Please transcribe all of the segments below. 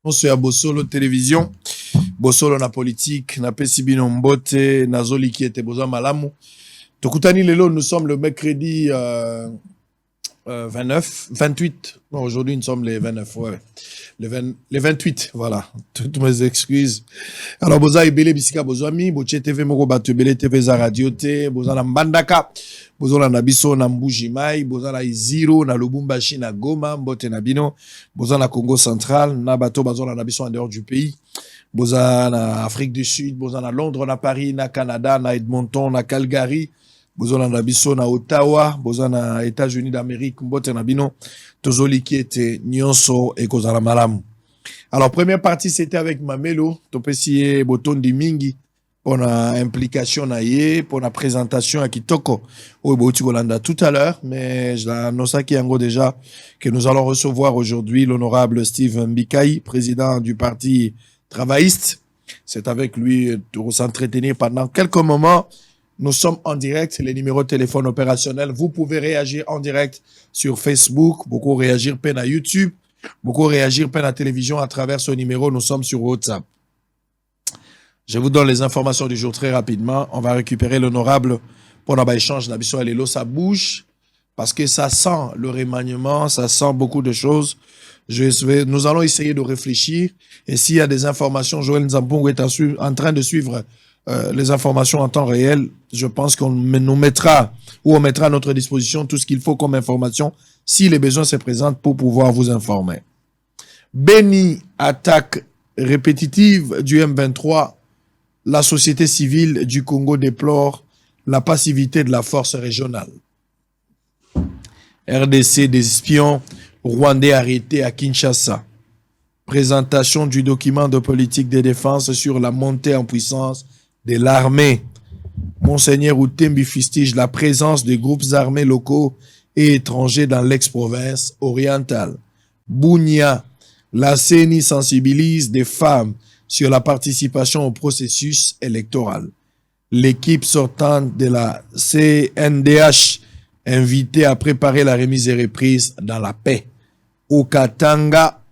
Nyonso ya Bosolo télévision, Bosolo na politique, na pesi bino mbote, na zoli qui était boza malamu. Tokutani lelo, nous sommes le mercredi 28. Non, aujourd'hui nous sommes les 29, ouais. Les 28, voilà. Toutes mes excuses. Alors, boza ebele bisika bozwami, boche TV moko batu ebele TV za radio te, boza na Mbandaka, boza na biso na Mbujimai, boza na Iziro, na Lubumbashi, na Goma, mbote na bino, boza na Congo Central, na bato bazo na biso en dehors du pays, boza na Afrique du Sud, boza na Londres, na Paris, na Canada, na Edmonton, na Calgary, boza na biso na Ottawa, boza na États-Unis d'Amérique, mbote na bino, tozoli qui était nyonso et kozala malamu. Alors, première partie, c'était avec Mamelo, topesiye botondi mingi, pour la implication na ye, pour la présentation à Kitoko, au Boutikolanda tout à l'heure, mais je l'annonce qui yango déjà que nous allons recevoir aujourd'hui l'honorable Steve Mbikai, président du parti travailliste. C'est avec lui de s'entretenir pendant quelques moments. Nous sommes en direct, les numéros de téléphone opérationnels. Vous pouvez réagir en direct sur Facebook, beaucoup réagir peine à YouTube, beaucoup réagir peine à la télévision à travers ce numéro. Nous sommes sur WhatsApp. Je vous donne les informations du jour très rapidement. On va récupérer l'honorable pour un échange d'Abisso et Lélo. Ça bouge parce que ça sent le remaniement, ça sent beaucoup de choses. Nous allons essayer de réfléchir. Et s'il y a des informations, Joël Nzambongo est en train de suivre les informations en temps réel. Je pense qu'on nous mettra ou on mettra à notre disposition tout ce qu'il faut comme information si les besoins se présentent pour pouvoir vous informer. Béni, attaque répétitive du M23. La société civile du Congo déplore la passivité de la force régionale. RDC des espions rwandais arrêtés à Kinshasa. Présentation du document de politique de défense sur la montée en puissance de l'armée. Monseigneur Outembi fustige la présence des groupes armés locaux et étrangers dans l'ex-province orientale. Bounia, la CENI sensibilise des femmes sur la participation au processus électoral. L'équipe sortante de la CNDH invitée à préparer la remise et reprise dans la paix. Au Katanga,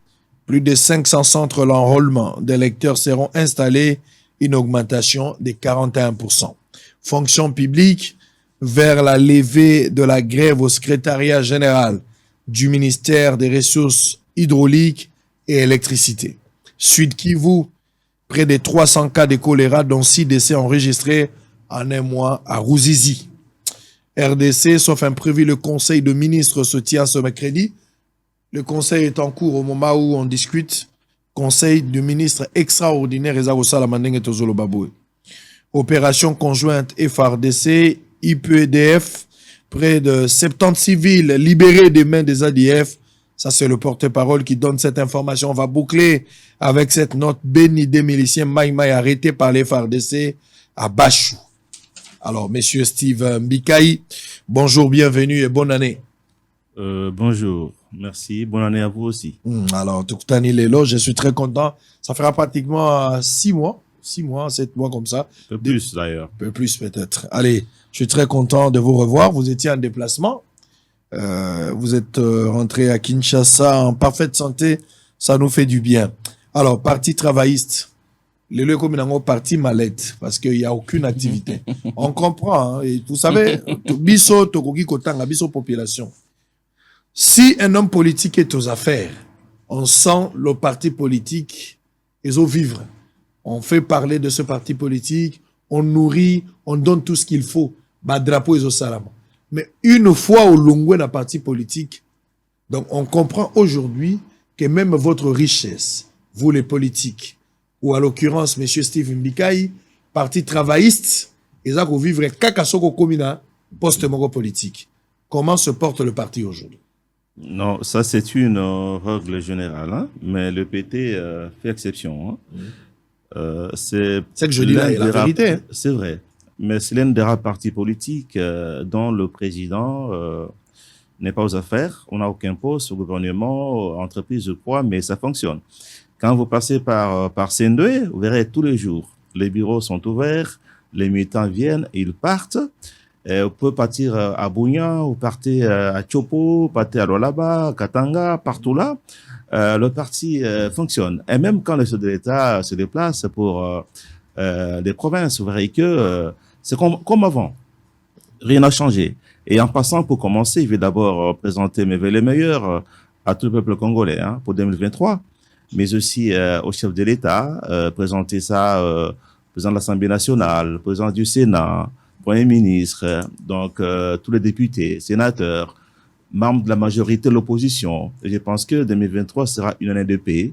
plus de 500 centres d'enrôlement d'électeurs seront installés, une augmentation de 41%. Fonction publique, vers la levée de la grève au secrétariat général du ministère des Ressources hydrauliques et électricité. Sud Kivu, près de 300 cas de choléra, dont 6 décès enregistrés en un mois à Ruzizi. RDC, sauf imprévu, le Conseil de ministres se tient ce mercredi. Le Conseil est en cours au moment où on discute. Conseil de ministres extraordinaire Opération conjointe FARDC, IPEDF, près de 70 civils libérés des mains des ADF. Ça, c'est le porte-parole qui donne cette information. On va boucler avec cette note. Béni des miliciens Maïmaï arrêtés par les FARDC à Bachou. Alors, monsieur Steve Mbikai, bonjour, bienvenue et bonne année. Bonjour, merci, bonne année à vous aussi. Alors, Toukutani Lelo, je suis très content. Ça fera pratiquement 7 mois comme ça. Un peu plus d'ailleurs. Un peu plus peut-être. Allez, je suis très content de vous revoir. Vous étiez en déplacement. Vous êtes rentré à Kinshasa en parfaite santé. Ça nous fait du bien. Alors, parti travailliste. Les lieux comme un parti mallette parce qu'il n'y a aucune activité. On comprend. Hein, et vous savez, biso tokoki kotanga biso population. Si un homme politique est aux affaires, on sent le parti politique et au vivre. On fait parler de ce parti politique, on nourrit, on donne tout ce qu'il faut. Bah, drapeau et au salam. Mais une fois au longwe d'un parti politique, donc on comprend aujourd'hui que même votre richesse, vous les politiques, ou à l'occurrence, M. Steve Mbikai, parti travailliste, et ça, vous vivre kakasoko komina, post-moro politique. Comment se porte le parti aujourd'hui? Non, ça c'est une règle générale, hein, mais le PT fait exception. Hein. C'est que je dis là, la vérité. Hein. C'est vrai, mais c'est l'un des rares partis politiques dont le président n'est pas aux affaires. On n'a aucun poste au gouvernement, entreprise, je crois, mais ça fonctionne. Quand vous passez par Sendoué, vous verrez tous les jours, les bureaux sont ouverts, les militants viennent, ils partent. Vous pouvez partir à Bounia, vous partez à Tchopo, vous partez à Lualaba, Katanga, partout là. le parti fonctionne. Et même quand le chef de l'État se déplace pour les provinces, vous verrez que c'est comme avant. Rien n'a changé. Et en passant, pour commencer, je vais d'abord présenter mes vœux les meilleurs à tout le peuple congolais pour 2023, mais aussi au chef de l'État, présenter ça président de l'Assemblée nationale, président du Sénat, Premier ministre, donc tous les députés, sénateurs, membres de la majorité de l'opposition. Et je pense que 2023 sera une année de paix,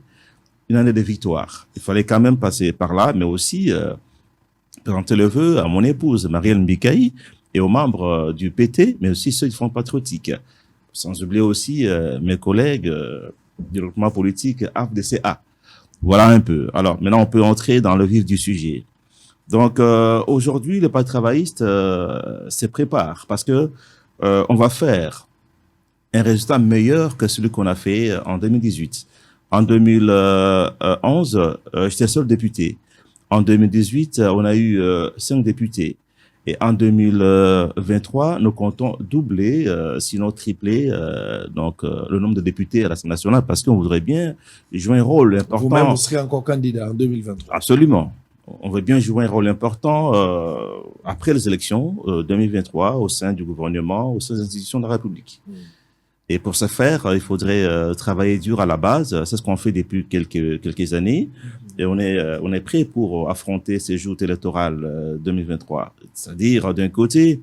une année de victoire. Il fallait quand même passer par là, mais aussi présenter le vœu à mon épouse, Marielle Mbikaï, et aux membres du PT, mais aussi ceux du Front patriotique. Sans oublier aussi mes collègues du regroupement politique AFDCA. Voilà un peu. Alors, maintenant, on peut entrer dans le vif du sujet. Donc, aujourd'hui, le Parti travailliste se prépare parce que on va faire un résultat meilleur que celui qu'on a fait en 2018. En 2011, j'étais seul député. En 2018, on a eu 5 députés. Et en 2023, nous comptons doubler, sinon tripler, le nombre de députés à l'Assemblée nationale parce qu'on voudrait bien jouer un rôle important. Vous-même, vous serez encore candidat en 2023. Absolument. On veut bien jouer un rôle important après les élections 2023 au sein du gouvernement, au sein des institutions de la République. Et pour ce faire, il faudrait travailler dur à la base. C'est ce qu'on fait depuis quelques années. Et on est prêt pour affronter ces joutes électorales 2023. C'est-à-dire, d'un côté,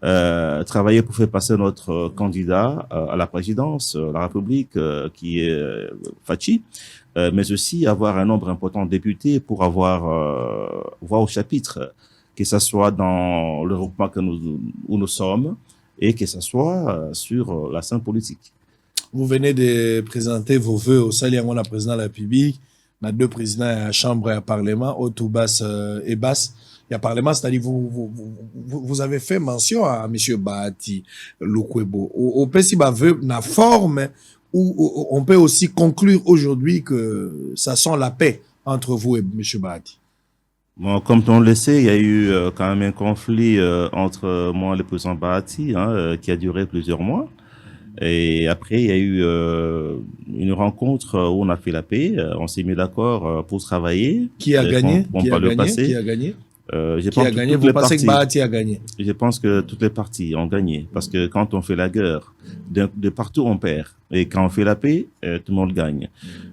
travailler pour faire passer notre candidat à la présidence de la République, qui est Fachi, mais aussi avoir un nombre important de députés pour avoir voix au chapitre, que ce soit dans le regroupement où nous sommes, et que ce soit sur la scène politique. Vous venez de présenter vos vœux au Saliangona président de la République. On a 2 présidents à la Chambre et à Parlement, haute ou basse et basse. Il y a Parlement, c'est-à-dire vous avez fait mention à M. Bahati Lukwebo. Au PSIBA veut la forme où on peut aussi conclure aujourd'hui que ça sent la paix entre vous et M. Bahati. Bon, comme on le sait, il y a eu quand même un conflit entre moi et le président Bahati qui a duré plusieurs mois. Et après, il y a eu une rencontre où on a fait la paix. On s'est mis d'accord pour travailler. Qui a gagné? Qui a gagné? Qui a gagné? Vous pensez que Bahati a gagné? Je pense que toutes les parties ont gagné. Parce que quand on fait la guerre, de partout on perd. Et quand on fait la paix, tout le monde gagne.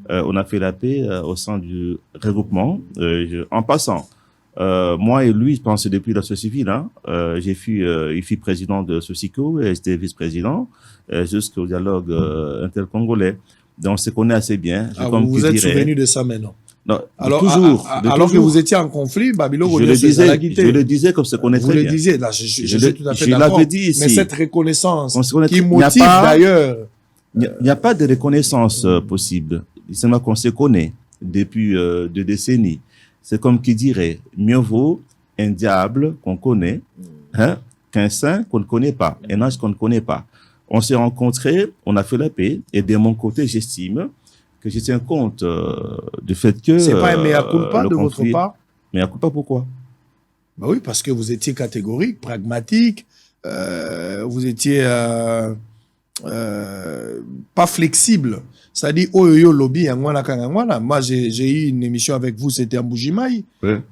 On a fait la paix au sein du regroupement. En passant, moi et lui, je pense depuis la société civile, il fut président de Socico et j'étais vice-président jusqu'au dialogue intercongolais. Donc, on se connaît assez bien. Vous êtes souvenu de ça maintenant? Non, alors, toujours. Alors que vous étiez en conflit, Babylone, je le disais comme se connaît très bien. Vous le disiez, là, je suis tout à fait d'accord. Mais cette reconnaissance qui motive d'ailleurs. Il n'y a pas de reconnaissance possible. C'est moi qu'on se connaît depuis 2 décennies. C'est comme qui dirait, mieux vaut un diable qu'on connaît qu'un saint qu'on ne connaît pas, un ange qu'on ne connaît pas. On s'est rencontrés, on a fait la paix, et de mon côté, j'estime que je tiens compte du fait que... C'est pas un mea culpa de votre part? Mea culpa pourquoi? Ben oui, parce que vous étiez catégorique, pragmatique, vous étiez pas flexible. C'est-à-dire, Oyoyo Lobby, moi j'ai eu une émission avec vous, c'était en Bujimaï.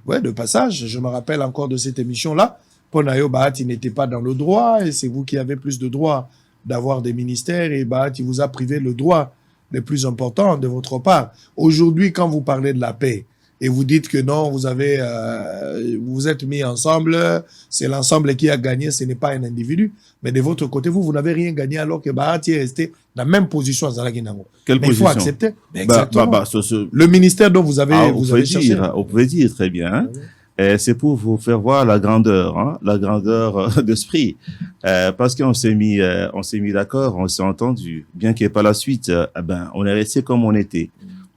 Ouais, de passage. Je me rappelle encore de cette émission-là. Ponayo Bahati n'était pas dans le droit, et c'est vous qui avez plus de droit d'avoir des ministères, et Bahati vous a privé le droit le plus important de votre part. Aujourd'hui, quand vous parlez de la paix, et vous dites que non, vous êtes mis ensemble, c'est l'ensemble qui a gagné, ce n'est pas un individu. Mais de votre côté, vous n'avez rien gagné alors que Bahati est resté dans la même position à Zalaginango. Quelle position? Il faut accepter. Exactement. Le ministère dont vous avez cherché. Vous pouvez dire très bien. C'est pour vous faire voir la grandeur d'esprit. Parce qu'on s'est mis d'accord, on s'est entendu. Bien qu'il n'y ait pas la suite, on est resté comme on était.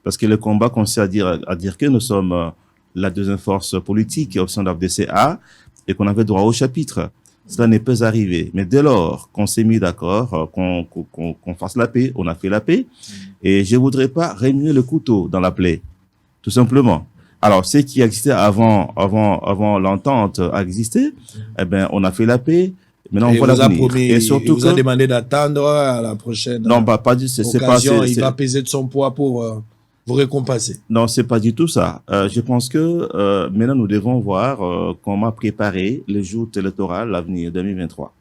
Parce que le combat consiste à dire que nous sommes la deuxième force politique au sein de l'AFDCA et qu'on avait droit au chapitre. Cela n'est pas arrivé. Mais dès lors qu'on s'est mis d'accord, qu'on fasse la paix, on a fait la paix. Et je voudrais pas remuer le couteau dans la plaie. Tout simplement. Alors, ce qui existait avant l'entente a existé. On a fait la paix. Maintenant, on voit l'avenir. Et surtout, il vous a demandé d'attendre à la prochaine non, pas du, c'est pas, il va peser de son poids pour vous récompenser. Non, c'est pas du tout ça. Je pense que maintenant, nous devons voir comment préparer les jours électoraux, l'avenir 2023.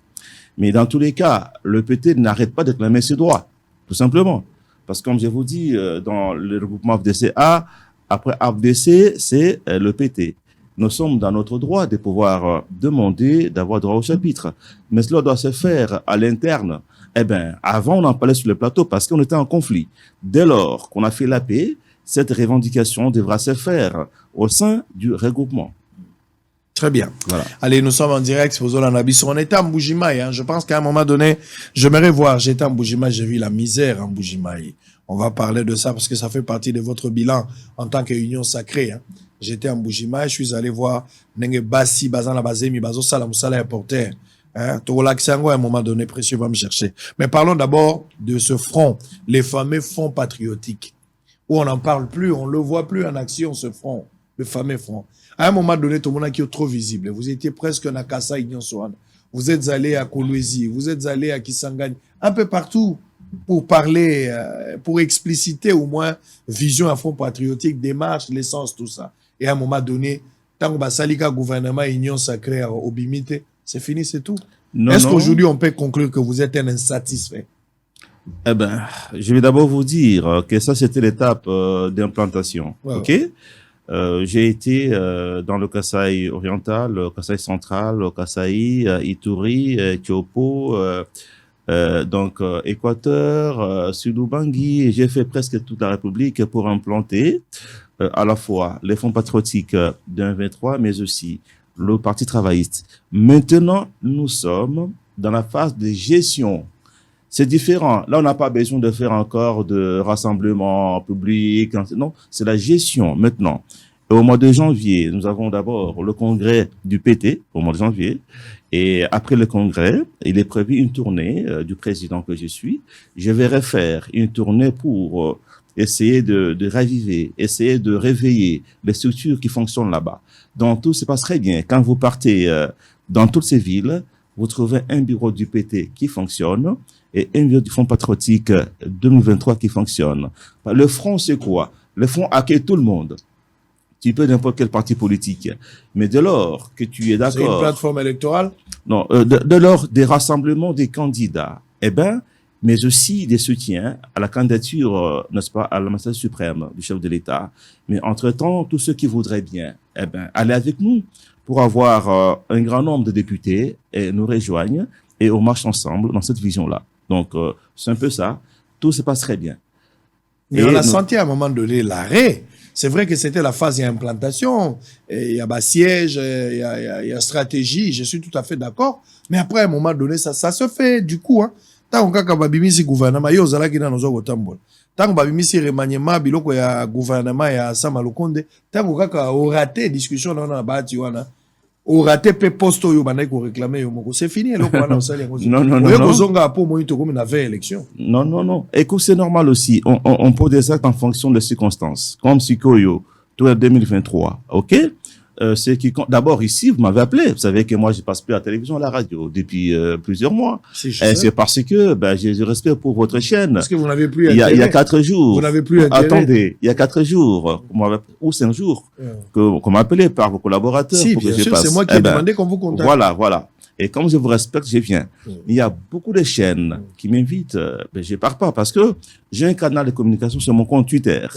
Mais dans tous les cas, le PT n'arrête pas de clamer ses droits, tout simplement. Parce que comme je vous dis, dans le regroupement FDC-A, après FDC, c'est le PT. Nous sommes dans notre droit de pouvoir demander d'avoir droit au chapitre. Mais cela doit se faire à l'interne. Eh bien, avant, on en parlait sur le plateau parce qu'on était en conflit. Dès lors qu'on a fait la paix, cette revendication devra se faire au sein du regroupement. Très bien. Voilà. Allez, nous sommes en direct. On était en Mbujimayi. Hein. Je pense qu'à un moment donné, j'aimerais voir. J'étais en Mbujimayi, j'ai vu la misère en Mbujimayi. On va parler de ça parce que ça fait partie de votre bilan en tant qu'union sacrée. Hein. J'étais en Mbujimayi, je suis allé voir Nenge Bassi, Bazan la Bazemi, Bazo Salam Salah Importer. Hein. Togolaksango, à un moment donné, précieux va me chercher. Mais parlons d'abord de ce front, les fameux fonds patriotiques, où on n'en parle plus, on ne le voit plus en action, ce front, le fameux front. À un moment donné, tout le monde est trop visible. Vous étiez presque à Kassa Ignon Soane. Vous êtes allé à Kolwezi, vous êtes allé à Kisangani, un peu partout pour parler, pour expliciter au moins vision à fond patriotique, démarche, l'essence, tout ça. Et à un moment donné, tant que Salika gouvernement Union sacrée au Bimite, c'est fini, c'est tout. Est-ce qu'aujourd'hui on peut conclure que vous êtes un insatisfait? Eh ben, je vais d'abord vous dire que ça c'était l'étape d'implantation. Ouais, ok. J'ai été dans le Kasaï oriental, le Kasaï central, le Kasaï, Ituri, Tiopo, donc Équateur, Sud-Bangui. J'ai fait presque toute la République pour implanter à la fois les fonds patriotiques d'un 23, mais aussi le Parti travailliste. Maintenant, nous sommes dans la phase de gestion. C'est différent. Là, on n'a pas besoin de faire encore de rassemblement public. Non, c'est la gestion maintenant. Et au mois de janvier, nous avons d'abord le congrès du PT au mois de janvier. Et après le congrès, il est prévu une tournée du président que je suis. Je vais refaire une tournée pour essayer de raviver, essayer de réveiller les structures qui fonctionnent là-bas. Donc, tout se passe très bien. Quand vous partez dans toutes ces villes, vous trouvez un bureau du PT qui fonctionne et un bureau du Fonds patriotique 2023 qui fonctionne. Le front, c'est quoi? Le front accueille tout le monde. Tu peux n'importe quel parti politique. Mais dès lors que tu es d'accord... C'est une plateforme électorale? Non, dès lors des rassemblements des candidats, eh ben, mais aussi des soutiens à la candidature, n'est-ce pas, à la magistrature suprême du chef de l'État. Mais entre-temps, tous ceux qui voudraient bien, eh ben, allez avec nous pour avoir un grand nombre de députés et nous rejoignent et on marche ensemble dans cette vision-là. Donc, c'est un peu ça. Tout se passe très bien. Mais on a senti à un moment donné l'arrêt. C'est vrai que c'était la phase d'implantation. Il y a siège, il y a stratégie. Je suis tout à fait d'accord. Mais après, à un moment donné, ça se fait du coup. Hein. Tant que babimisi gouvernement, yo zala kina nozo gotambola. Tant que babimisi remaniement biloko ya gouvernement ya Sama Lukonde, tant que au raté discussion dans la bati wana. Au raté pe posto yo banai ko réclamer yo moko. C'est fini le wana osali ngozo. Non. Yo zonga po moyi to comme na veille élection. Non. Écoute, c'est normal aussi. On pose des actes en fonction des circonstances. Comme Sikoyo, tout 2023. OK? C'est qui d'abord ici, vous m'avez appelé. Vous savez que moi, je passe plus à la télévision, à la radio depuis plusieurs mois. C'est parce que j'ai du respect pour votre chaîne. Parce que vous n'avez plus il y a 4 jours. Vous n'avez plus intérêt. Attendez, il y a 4 jours, ou 5 jours, qu'on m'a appelé par vos collaborateurs. Si, pour bien que sûr, c'est moi qui ai demandé qu'on vous contacte. Voilà. Et comme je vous respecte, je viens. Il y a beaucoup de chaînes qui m'invitent. Je pars pas parce que j'ai un canal de communication sur mon compte Twitter.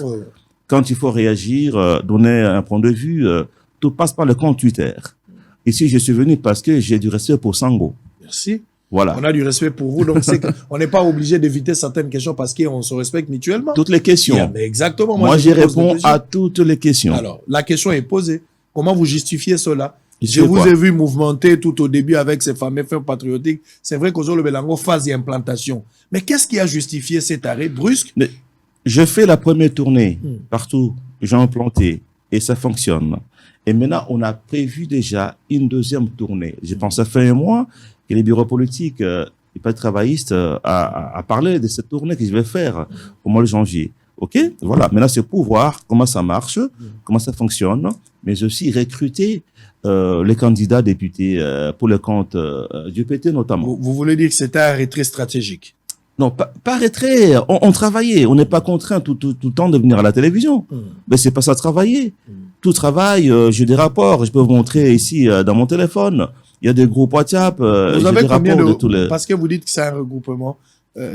Quand il faut réagir, donner un point de vue, tout passe par le compte Twitter. Ici, je suis venu parce que j'ai du respect pour Sango. Merci. Voilà. On a du respect pour vous, donc on n'est pas obligé d'éviter certaines questions parce qu'on se respecte mutuellement. Toutes les questions. Mais exactement. Moi, je réponds à toutes les questions. Alors, la question est posée. Comment vous justifiez cela? Je vous ai vu mouvementer tout au début avec ces fameux faits patriotiques. C'est vrai qu'aujourd'hui, le Belango phase d'implantation. Mais qu'est-ce qui a justifié cet arrêt brusque? Je fais la première tournée partout. J'ai implanté et ça fonctionne. Et maintenant, on a prévu déjà une deuxième tournée. Je pense à fin un mois que les bureaux politiques et pas travaillistes a parlé de cette tournée que je vais faire au mois de janvier. OK? Voilà. Maintenant, c'est pour voir comment ça marche, comment ça fonctionne. mais aussi recruter les candidats députés pour le compte du PT notamment. Vous voulez dire que c'était un retrait stratégique? Non, pas retrait. On travaillait. On n'est pas contraint tout le temps de venir à la télévision. Mais c'est pas ça travailler. Tout travail, j'ai des rapports. Je peux vous montrer ici dans mon téléphone. Il y a des groupes WhatsApp. Vous avez des combien rapports de tous les... Parce que vous dites que c'est un regroupement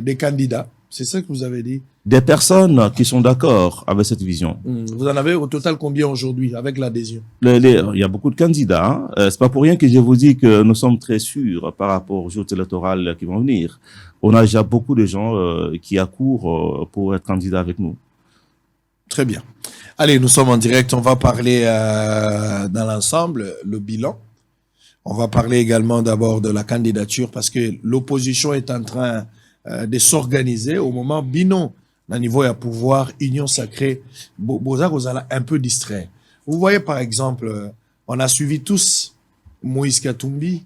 des candidats. C'est ça que vous avez dit? Des personnes qui sont d'accord avec cette vision. Vous en avez au total combien aujourd'hui avec l'adhésion? Il y a beaucoup de candidats. C'est pas pour rien que je vous dis que nous sommes très sûrs par rapport aux jours électoraux qui vont venir. On a déjà beaucoup de gens qui accourent pour être candidats avec nous. Très bien. Allez, nous sommes en direct. On va parler dans l'ensemble, le bilan. On va parler également d'abord de la candidature parce que l'opposition est en train de s'organiser au moment binon. Au niveau à pouvoir, Union Sacrée, Bozar un peu distrait. Vous voyez par exemple, on a suivi tous Moïse Katumbi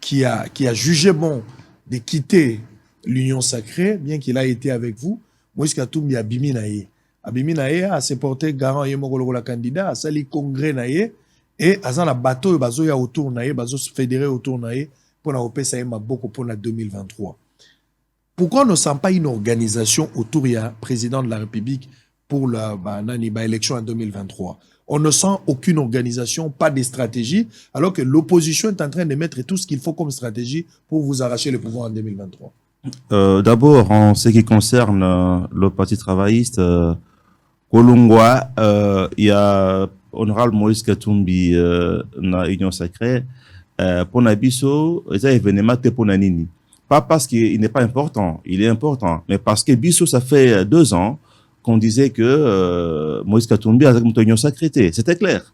qui a jugé bon de quitter l'Union Sacrée, bien qu'il a été avec vous. Moïse Katumbi a Bimi Naye. Abimi Naye a se porté garant yemoko la candidat, a sali congrès Naye, et a la bateau bazo ya autour Naye, bazo se fédérer autour Naye, pour la OP Saïma beaucoup pour la 2023. Pourquoi on ne sent pas une organisation autour du président de la République pour la élection en 2023? On ne sent aucune organisation, pas de stratégie, alors que l'opposition est en train de mettre tout ce qu'il faut comme stratégie pour vous arracher le pouvoir en 2023. D'abord, en ce qui concerne le Parti travailliste, Kolungwa, il y a honorable Moïse Katumbi na Union Sacrée, pour Nabiso, il y a événement pour Nanini. Pas parce qu'il n'est pas important, il est important, mais parce que Bisso, ça fait 2 ans qu'on disait que Moïse Katumbi a Union Sacrée. C'était clair.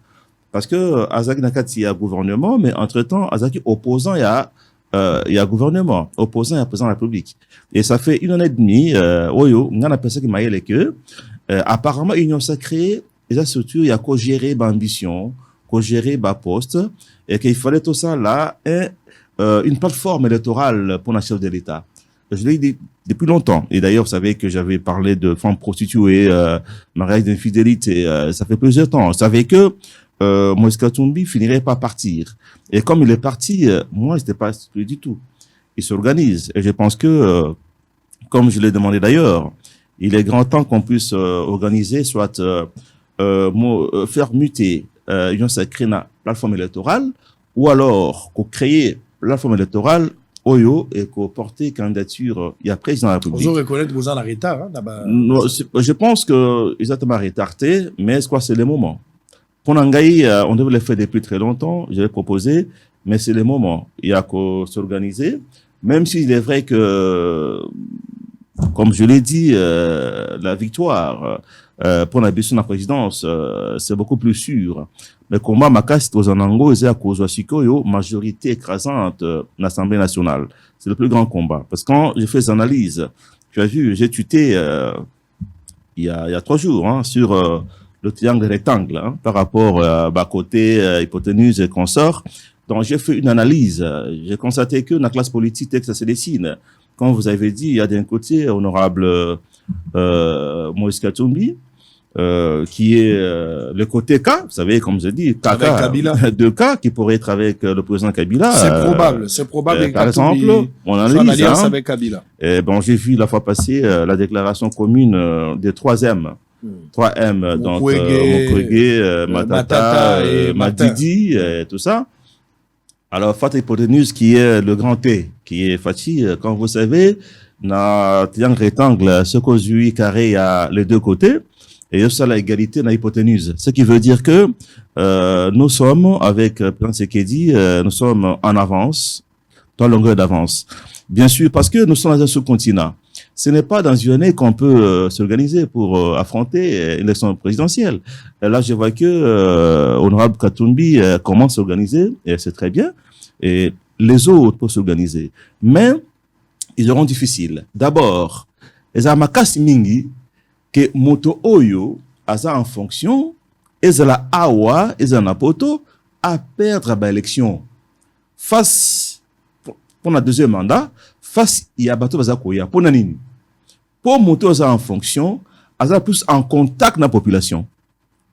Parce que Azak Nakati, il y a gouvernement, mais entre-temps, Azaki opposant, il y a gouvernement, opposant, il y a président de la République. Et ça fait 1 an et demi, on a pensé qu'il y a que, apparemment, Union Sacrée, et ça surtout, il y a qu'à gérer l'ambition, qu'à gérer le poste, et qu'il fallait tout ça là, une plateforme électorale pour la chef de l'État. Je l'ai dit depuis longtemps. Et d'ailleurs, vous savez que j'avais parlé de femmes prostituées, mariage d'infidélité. Ça fait plusieurs temps. Je savais que Moïse Katumbi finirait par partir. Et comme il est parti, moi, je n'étais pas exclu du tout. Il s'organise. Et je pense que, comme je l'ai demandé d'ailleurs, il est grand temps qu'on puisse organiser, soit faire muter Union Sacrée na plateforme électorale, ou alors qu'on crée plateforme électorale Oyo et qu'on porter candidature il y a président de la République. Vous reconnaître que vous en avez retard. Je pense que exactement retardé, mais je crois que c'est le moment. Pour Nangaï, on devait le faire depuis très longtemps. Je l'ai proposé, mais c'est le moment. Il y a qu'à s'organiser, même s'il est vrai que, comme je l'ai dit, la victoire pour la la présidence, c'est beaucoup plus sûr. Mais combat Makas Tozanango est à cause de majorité écrasante de l'Assemblée nationale. C'est le plus grand combat. Parce que quand j'ai fait des analyses, tu as vu, j'ai tuté il y a 3 jours sur le triangle rectangle par rapport à côté hypoténuse et consort. Donc j'ai fait une analyse. J'ai constaté que dans la classe politique, ça se dessine. Quand vous avez dit, il y a d'un côté honorable Moïse Katumbi, qui est le côté K, vous savez, comme je dis, de K, qui pourrait être avec le président Kabila. C'est probable. Par exemple, on analyse, avec Kabila. Et bon, j'ai vu la fois passée la déclaration commune des 3M. 3M, donc Mukwege, Matata, et Madidi, tout ça. Alors, Fatih Hypoténuse, qui est le grand T, qui est Fatih, quand vous savez, dans triangle rectangle, ce qu'au carré, il y a les 2 côtés. Et il y a ça, l'égalité dans l'hypoténuse. Ce qui veut dire que nous sommes, avec Prince Sekedi, nous sommes en avance, dans longueur d'avance. Bien sûr, parce que nous sommes dans un sous-continent. Ce n'est pas dans une année qu'on peut s'organiser pour affronter l'élection présidentielle. Et là, je vois que honorable Katumbi commence à s'organiser, et c'est très bien. Et les autres peuvent s'organiser. Mais ils auront difficile. D'abord, les Amakas Mingi, que moto oyo asa en fonction ezala awa ezana poto à perdre à l'élection face pour la 2e mandat face il y a bato bazakoya pour nanini pour moto asa en fonction asa plus en contact na population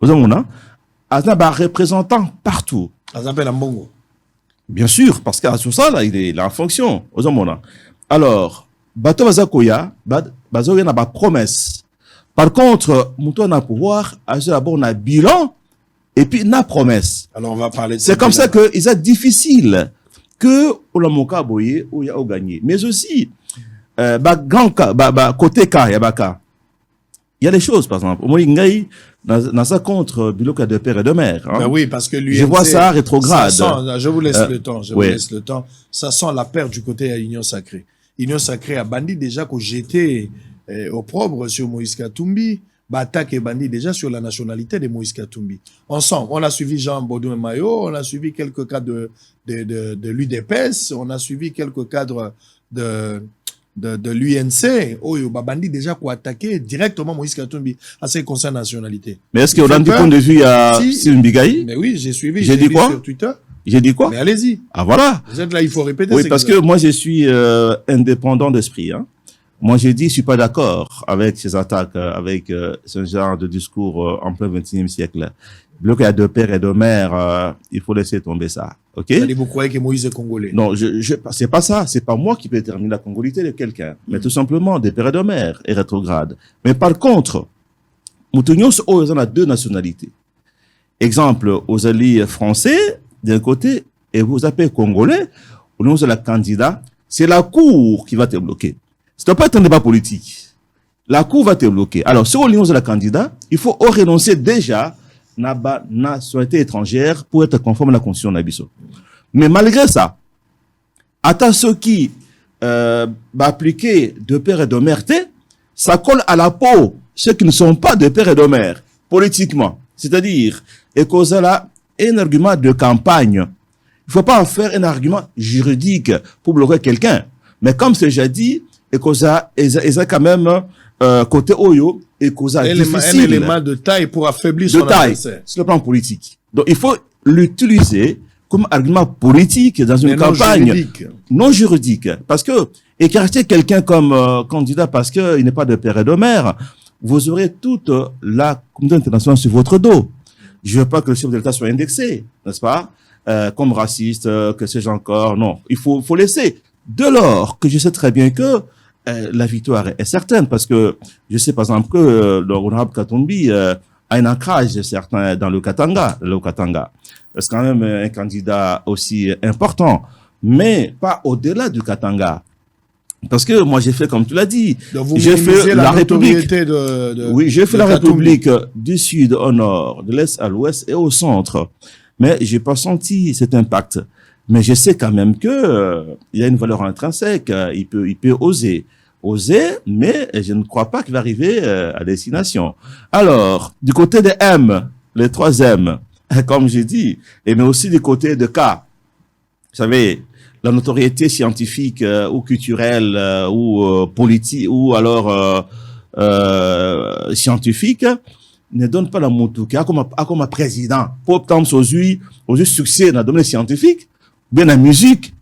ozamona Azna représentant partout. Azapel Mbongo. Bien sûr, parce qu'à tout ça, là, il est en fonction. Alors, Bato Bazakoya, Bazoya n'a pas promesse. Par contre, Mouton a pouvoir, d'abord, on a bilan, et puis, on a promesse. Alors, on va parler de c'est comme ça que il est difficile que Olamoka Boye ou ya gagné. Mais aussi, côté cas, il y a des choses, par exemple. Moi, dans ça contre Biloka de père et de mère. Hein. Ben oui, parce que lui, je vois ça rétrograde. Ça sent, je vous laisse le temps. Je vous laisse le temps. Ça sent la perte du côté à Union Sacrée. Union Sacrée a bandit déjà qu'au jeté opprobre sur Moïse Katumbi. Attaque et bandit déjà sur la nationalité de Moïse Katumbi. Ensemble, on a suivi Jean Baudouin Mayo, on a suivi quelques cadres de l'UDPS, on a suivi quelques cadres de l'UNC, bandit déjà pour attaquer directement Moïse Katumbi à ce qui concerne la nationalité. Mais est-ce qu'on a du point de vue à Sylvain Bigaï? Mais oui, j'ai suivi. J'ai dit quoi sur Twitter. J'ai dit quoi? Mais allez-y. Ah voilà. Vous êtes là, il faut répéter. Oui, parce que moi je suis indépendant d'esprit. Hein. Moi j'ai dit je suis pas d'accord avec ces attaques, avec ce genre de discours en plein XXIe siècle. Bloc à deux pères et deux mères, il faut laisser tomber ça. Ok? Vous croyez que Moïse est congolais? Non, c'est pas ça. C'est pas moi qui peux déterminer la congolité de quelqu'un. Mais tout simplement, des pères et deux mères et rétrograde. Mais par contre, Moutounyos, on a deux nationalités. Exemple, aux alliés français, d'un côté, et vous appelez congolais, au nom de la candidat, c'est la cour qui va te bloquer. Ce ne doit pas être un débat politique. La cour va te bloquer. Alors, sur l'union de la candidat, il faut renoncer déjà à la nationalité étrangère pour être conforme à la constitution d'Abisso. Mais malgré ça, à ceux qui appliquer de père et de mère, ça colle à la peau ceux qui ne sont pas de père et de mère, politiquement. C'est-à-dire, et cause là, un argument de campagne. Il ne faut pas en faire un argument juridique pour bloquer quelqu'un. Mais comme c'est déjà dit, et cause ils ont quand même côté Oyo et cause difficile. Un élément de taille pour affaiblir son adversaire. Sur le plan politique. Donc il faut l'utiliser comme argument politique dans une campagne non juridique. Parce que écarter quelqu'un comme candidat parce qu'il n'est pas de père et de mère, vous aurez toute la communauté internationale sur votre dos. Je veux pas que le chef de l'État soit indexé, n'est-ce pas, comme raciste, que sais-je encore. Non, il faut laisser. De lors que je sais très bien que la victoire est certaine, parce que je sais par exemple que l'honorable Katumbi a un ancrage certain dans le Katanga. C'est quand même un candidat aussi important, mais pas au-delà du Katanga. Parce que moi j'ai fait comme tu l'as dit, j'ai fait la République. Oui, j'ai fait la République du sud au nord, de l'est à l'ouest et au centre. Mais j'ai pas senti cet impact. Mais je sais quand même que il y a une valeur intrinsèque. Il peut oser, mais je ne crois pas qu'il va arriver à destination. Alors, du côté de M, les 3 M, comme j'ai dit, et mais aussi du côté de K, vous savez, la notoriété scientifique ou culturelle ou politique ou alors scientifique ne donne pas la moutouka comme un président pour obtenir aux succès dans le domaine scientifique, ou bien la musique,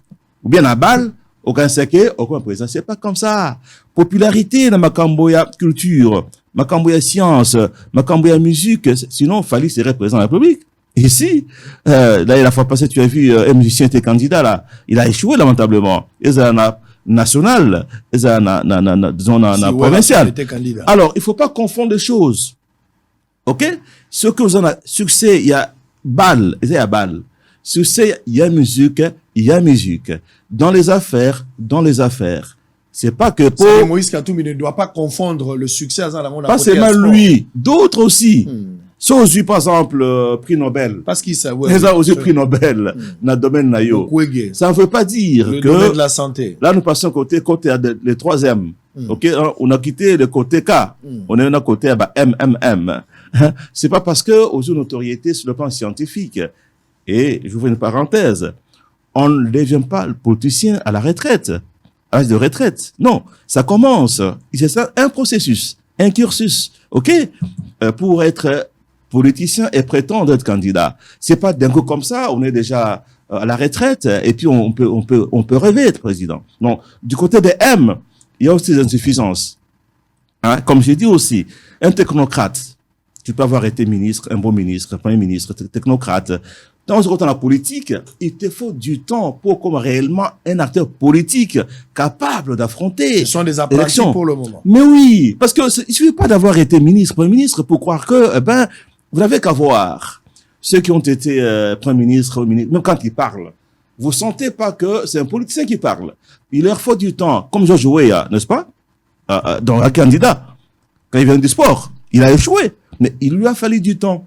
ou bien la balle, aucun secret, aucun président. C'est pas comme ça. Popularité dans ma camboya culture, ma camboya science, ma camboya musique, sinon Fali serait président de la République. Ici, là, la fois passée, tu as vu un musicien était candidat là, il a échoué lamentablement. Ils ont national, ils ont provincial. Alors, il faut pas confondre les choses. Ok? Ce que vous en avez succès, il y a balle, il y a balle. Succès, il y a musique, il y a musique. Dans les affaires. C'est pas que pour... Moïse Katumbi ne doit pas confondre le succès à la pas seulement lui, d'autres aussi. Si on par exemple, prix Nobel. Parce qu'ils savent. Ils ont aussi prix Nobel dans le domaine nayo. Ça ne veut pas dire le que... Le domaine de la santé. Là, nous passons côté le 3e. Ok? On a quitté le côté K. On est à côté, MMM. C'est pas parce que aux une notoriété sur le plan scientifique. Et je vous fais une parenthèse. On ne devient pas le politicien à la retraite, à l'âge de retraite. Non, ça commence. C'est ça, un processus, un cursus, ok, pour être politicien et prétendre être candidat. C'est pas d'un coup comme ça, on est déjà à la retraite et puis on peut rêver être président. Non, du côté des M, il y a aussi des insuffisances. Hein? Comme j'ai dit aussi, un technocrate Tu peux avoir été ministre, un bon ministre, un premier ministre, technocrate. Dans la politique, il te faut du temps pour comme réellement un acteur politique capable d'affronter. Ce sont des apprentis l'élection. pour le moment. Mais oui, parce que il suffit pas d'avoir été ministre, premier ministre pour croire que, vous n'avez qu'à voir ceux qui ont été premier ministre, même quand ils parlent. Vous sentez pas que c'est un politicien qui parle. Il leur faut du temps, comme Georges Weah, n'est-ce pas? Dans un candidat. Quand il vient du sport, il a échoué. Mais il lui a fallu du temps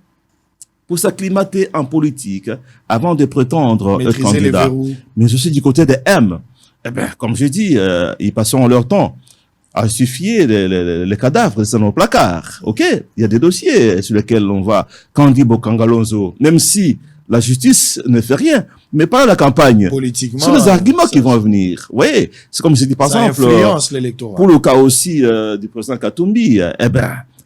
pour s'acclimater en politique avant de prétendre être Maîtriser les candidat. verrous. Mais je suis du côté des M. Comme je dis, ils passeront leur temps à suffier les cadavres dans nos placards. OK? Il y a des dossiers sur lesquels on va. Kandi Bokangalonzo, même si la justice ne fait rien, mais pas la campagne. Politiquement. C'est les arguments qui vont venir. Oui, c'est comme je dis par ça exemple, influence l'électorat. pour le cas aussi du président Katumbi,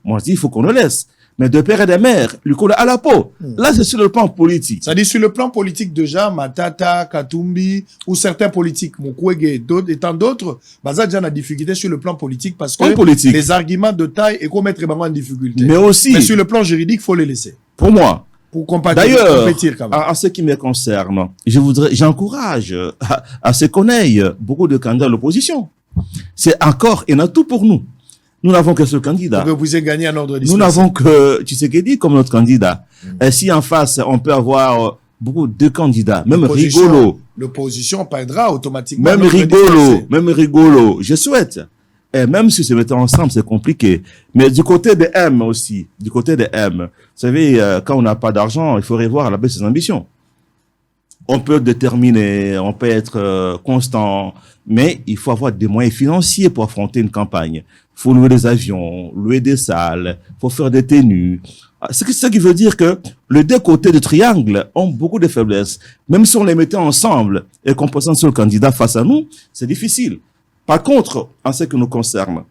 moi je dis il faut qu'on le laisse. Mais de père et de mère, lui colle à la peau. Là, c'est sur le plan politique. Ça dit sur le plan politique déjà, Matata, Katumbi, ou certains politiques, Mukwege, d'autres, et tant d'autres, Baza déjà a difficulté sur le plan politique parce que politique. les arguments de taille et qu'on mettre en difficulté. Mais aussi, Mais sur le plan juridique, faut les laisser. pour moi, Pour compétir, d'ailleurs, compétir quand même. en ce qui me concerne, j'encourage à ce qu'on ait beaucoup de candidats à l'opposition. C'est encore, il y en a tout pour nous. Nous n'avons que ce candidat. Pour que vous ayez gagné en ordre Nous dispersé. n'avons que Tshisekedi comme notre candidat. Et si en face, on peut avoir beaucoup de candidats, même rigolo, L'opposition perdra automatiquement. même l'ordre dispersé. rigolo, je souhaite. Et même si se mettent ensemble, c'est compliqué. Mais du côté des M aussi, du côté des M, vous savez, quand on n'a pas d'argent, il faut revoir à la baisse ses ambitions. On peut déterminer, on peut être constant, mais il faut avoir des moyens financiers pour affronter une campagne. Il faut louer des avions, louer des salles, il faut faire des tenues. Ce qui veut dire que les deux côtés du triangle ont beaucoup de faiblesses. Même si on les mettait ensemble et qu'on posait sur le candidat face à nous, c'est difficile. Par contre, en ce qui nous concerne,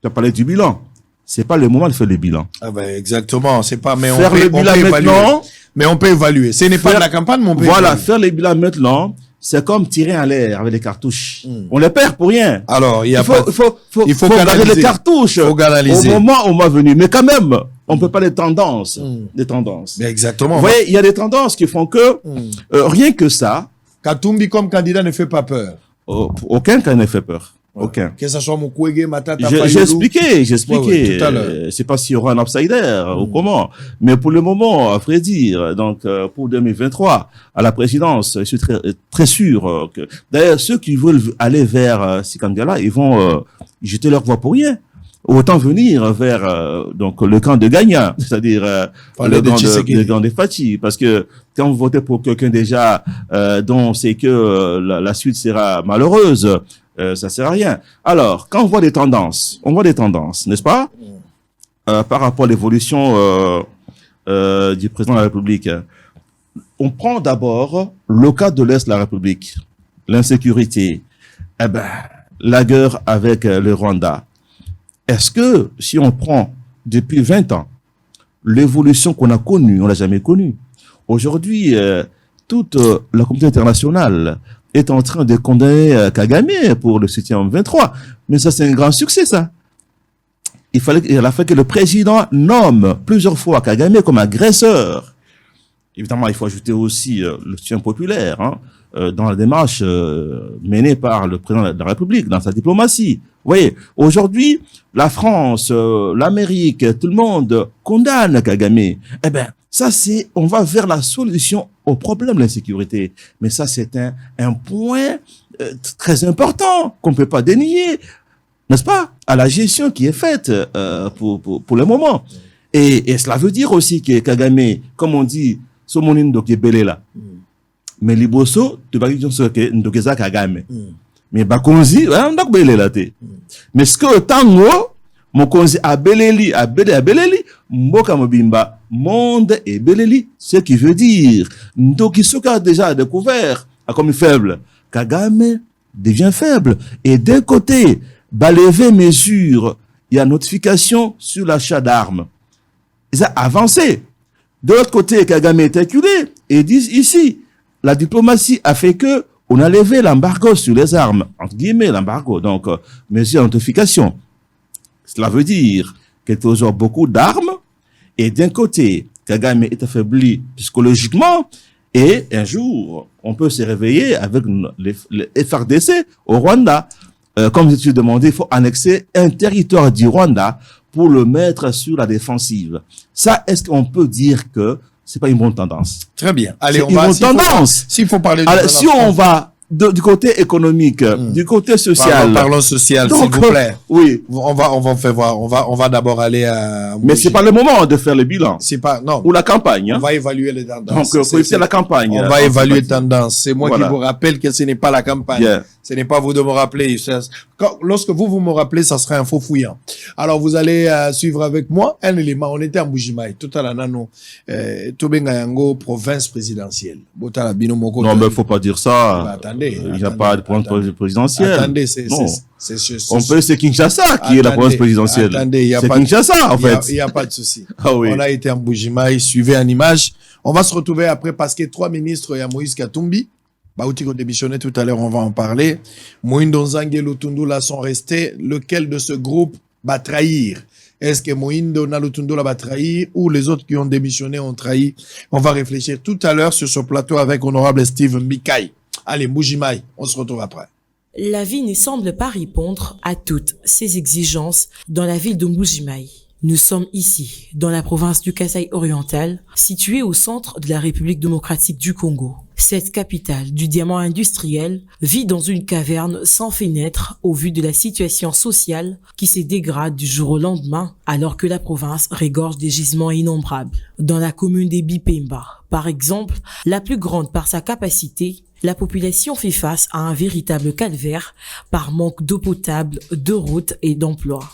tu as parlé du bilan. C'est pas le moment de faire le bilan. Ah ben, exactement. C'est pas, mais Faire on peut, le bilan on peut évaluer. maintenant. Mais on peut évaluer. Ce n'est pas de la campagne, mais on peut Voilà, évaluer. faire les bilans maintenant, c'est comme tirer en l'air avec les cartouches. On les perd pour rien. Alors, il y a Il faut, pas... il faut canaliser. garder les cartouches Il faut canaliser. au moment où on va venir. Mais quand même, on peut pas les tendances. Des tendances. Mais exactement. Vous voyez, il y a des tendances qui font que, rien que ça, Katumbi comme candidat ne fait pas peur. aucun cas ne fait peur. Aucun. Que ce soit Mukwege, Matata, J'ai Fayulu. expliqué. Ouais, tout à l'heure. Je sais pas s'il y aura un outsider ou comment. Mais pour le moment, à vrai dire, donc, pour 2023, à la présidence, je suis très sûr que, d'ailleurs, ceux qui veulent aller vers ces candidats-là, ils vont jeter leur voix pour rien. Autant venir vers donc le camp de gagnants, c'est-à-dire le camp de Fachi, parce que quand vous votez pour quelqu'un déjà dont c'est que la suite sera malheureuse, ça sert à rien. Alors, quand on voit des tendances, n'est-ce pas, par rapport à l'évolution du président de la République, on prend d'abord le cas de l'Est de la République, l'insécurité, la guerre avec le Rwanda. Est-ce que, si on prend depuis 20 ans, l'évolution qu'on a connue, on l'a jamais connue. Aujourd'hui, toute la communauté internationale est en train de condamner Kagame pour le soutien M23. Mais ça, c'est un grand succès, ça. Il a fallu que le président nomme plusieurs fois Kagame comme agresseur. Évidemment, il faut ajouter aussi le soutien populaire, dans la démarche menée par le président de la République, dans sa diplomatie. Vous voyez, aujourd'hui, la France, l'Amérique, tout le monde condamne Kagame. Eh ben, ça c'est, on va vers la solution au problème de l'insécurité. Mais ça c'est un point très important qu'on ne peut pas dénier, n'est-ce pas, à la gestion qui est faite pour le moment. Et cela veut dire aussi que Kagame, comme on dit, somonine doke belela. Mais liboso, tu vas dire que ndokeza Kagame. Mais bakonzi, ndok belela te. Mais ce que tango, mokonzi abeleli, mboka mobimba, monde et beleli, ce qui veut dire, ndoki soka déjà découvert, comme faible, Kagame devient faible. Et d'un côté, balever mesure, il y a notification sur l'achat d'armes. Ils ont avancé. De l'autre côté, Kagame est acculé et disent ici, la diplomatie a fait que on a levé l'embargo sur les armes, entre guillemets l'embargo, donc mesure de notification. Cela veut dire qu'il faut avoir beaucoup d'armes Et d'un côté, Kagame est affaibli psychologiquement, et un jour, on peut se réveiller avec les FARDC au Rwanda. Comme tu demandais, il faut annexer un territoire du Rwanda pour le mettre sur la défensive. Ça, est-ce qu'on peut dire que c'est pas une bonne tendance? Très bien. Allez, on va. C'est une bonne tendance. S'il faut parler. Si on va du côté économique, du côté social. Parlons social, s'il vous plaît. Oui. On va faire voir. On va d'abord aller à. Mais c'est pas le moment de faire le bilan. C'est pas, non. Ou la campagne. On va évaluer les tendances. Donc, c'est la campagne. On va évaluer les tendances. C'est moi qui vous rappelle que ce n'est pas la campagne. Yeah. Ce n'est pas vous de me rappeler. Lorsque vous me rappelez, ça sera un faux fouillant. Alors, vous allez suivre avec moi un élément. On était en Mbuji-Mayi. Tout à l'heure, Tobengayango, province présidentielle. Non, mais faut pas dire ça. Attendez. Il n'y a pas de province présidentielle. Attendez, on peut, c'est Kinshasa qui est la province présidentielle. Attendez, c'est Kinshasa, en fait. Il n'y a pas de souci. Ah oui. On a été en Mbuji-Mayi, suivez en image. On va se retrouver après parce que 3 ministres, il y a Moïse Katumbi. Baouti qu'on démissionnait tout à l'heure, on va en parler. Moïndo Nzangue et Lutundula sont restés. Lequel de ce groupe va trahir? Est-ce que Moïndo Lutundula va trahir ou les autres qui ont démissionné ont trahi? On va réfléchir tout à l'heure sur ce plateau avec honorable Steve Mbikai. Allez, Mbuji-Mayi, on se retrouve après. La vie ne semble pas répondre à toutes ces exigences dans la ville de Mbuji-Mayi. Nous sommes ici, dans la province du Kasaï oriental, située au centre de la République démocratique du Congo. Cette capitale du diamant industriel vit dans une caverne sans fenêtre au vu de la situation sociale qui se dégrade du jour au lendemain alors que la province regorge des gisements innombrables. Dans la commune des Bipemba, par exemple, la plus grande par sa capacité, la population fait face à un véritable calvaire par manque d'eau potable, de routes et d'emplois.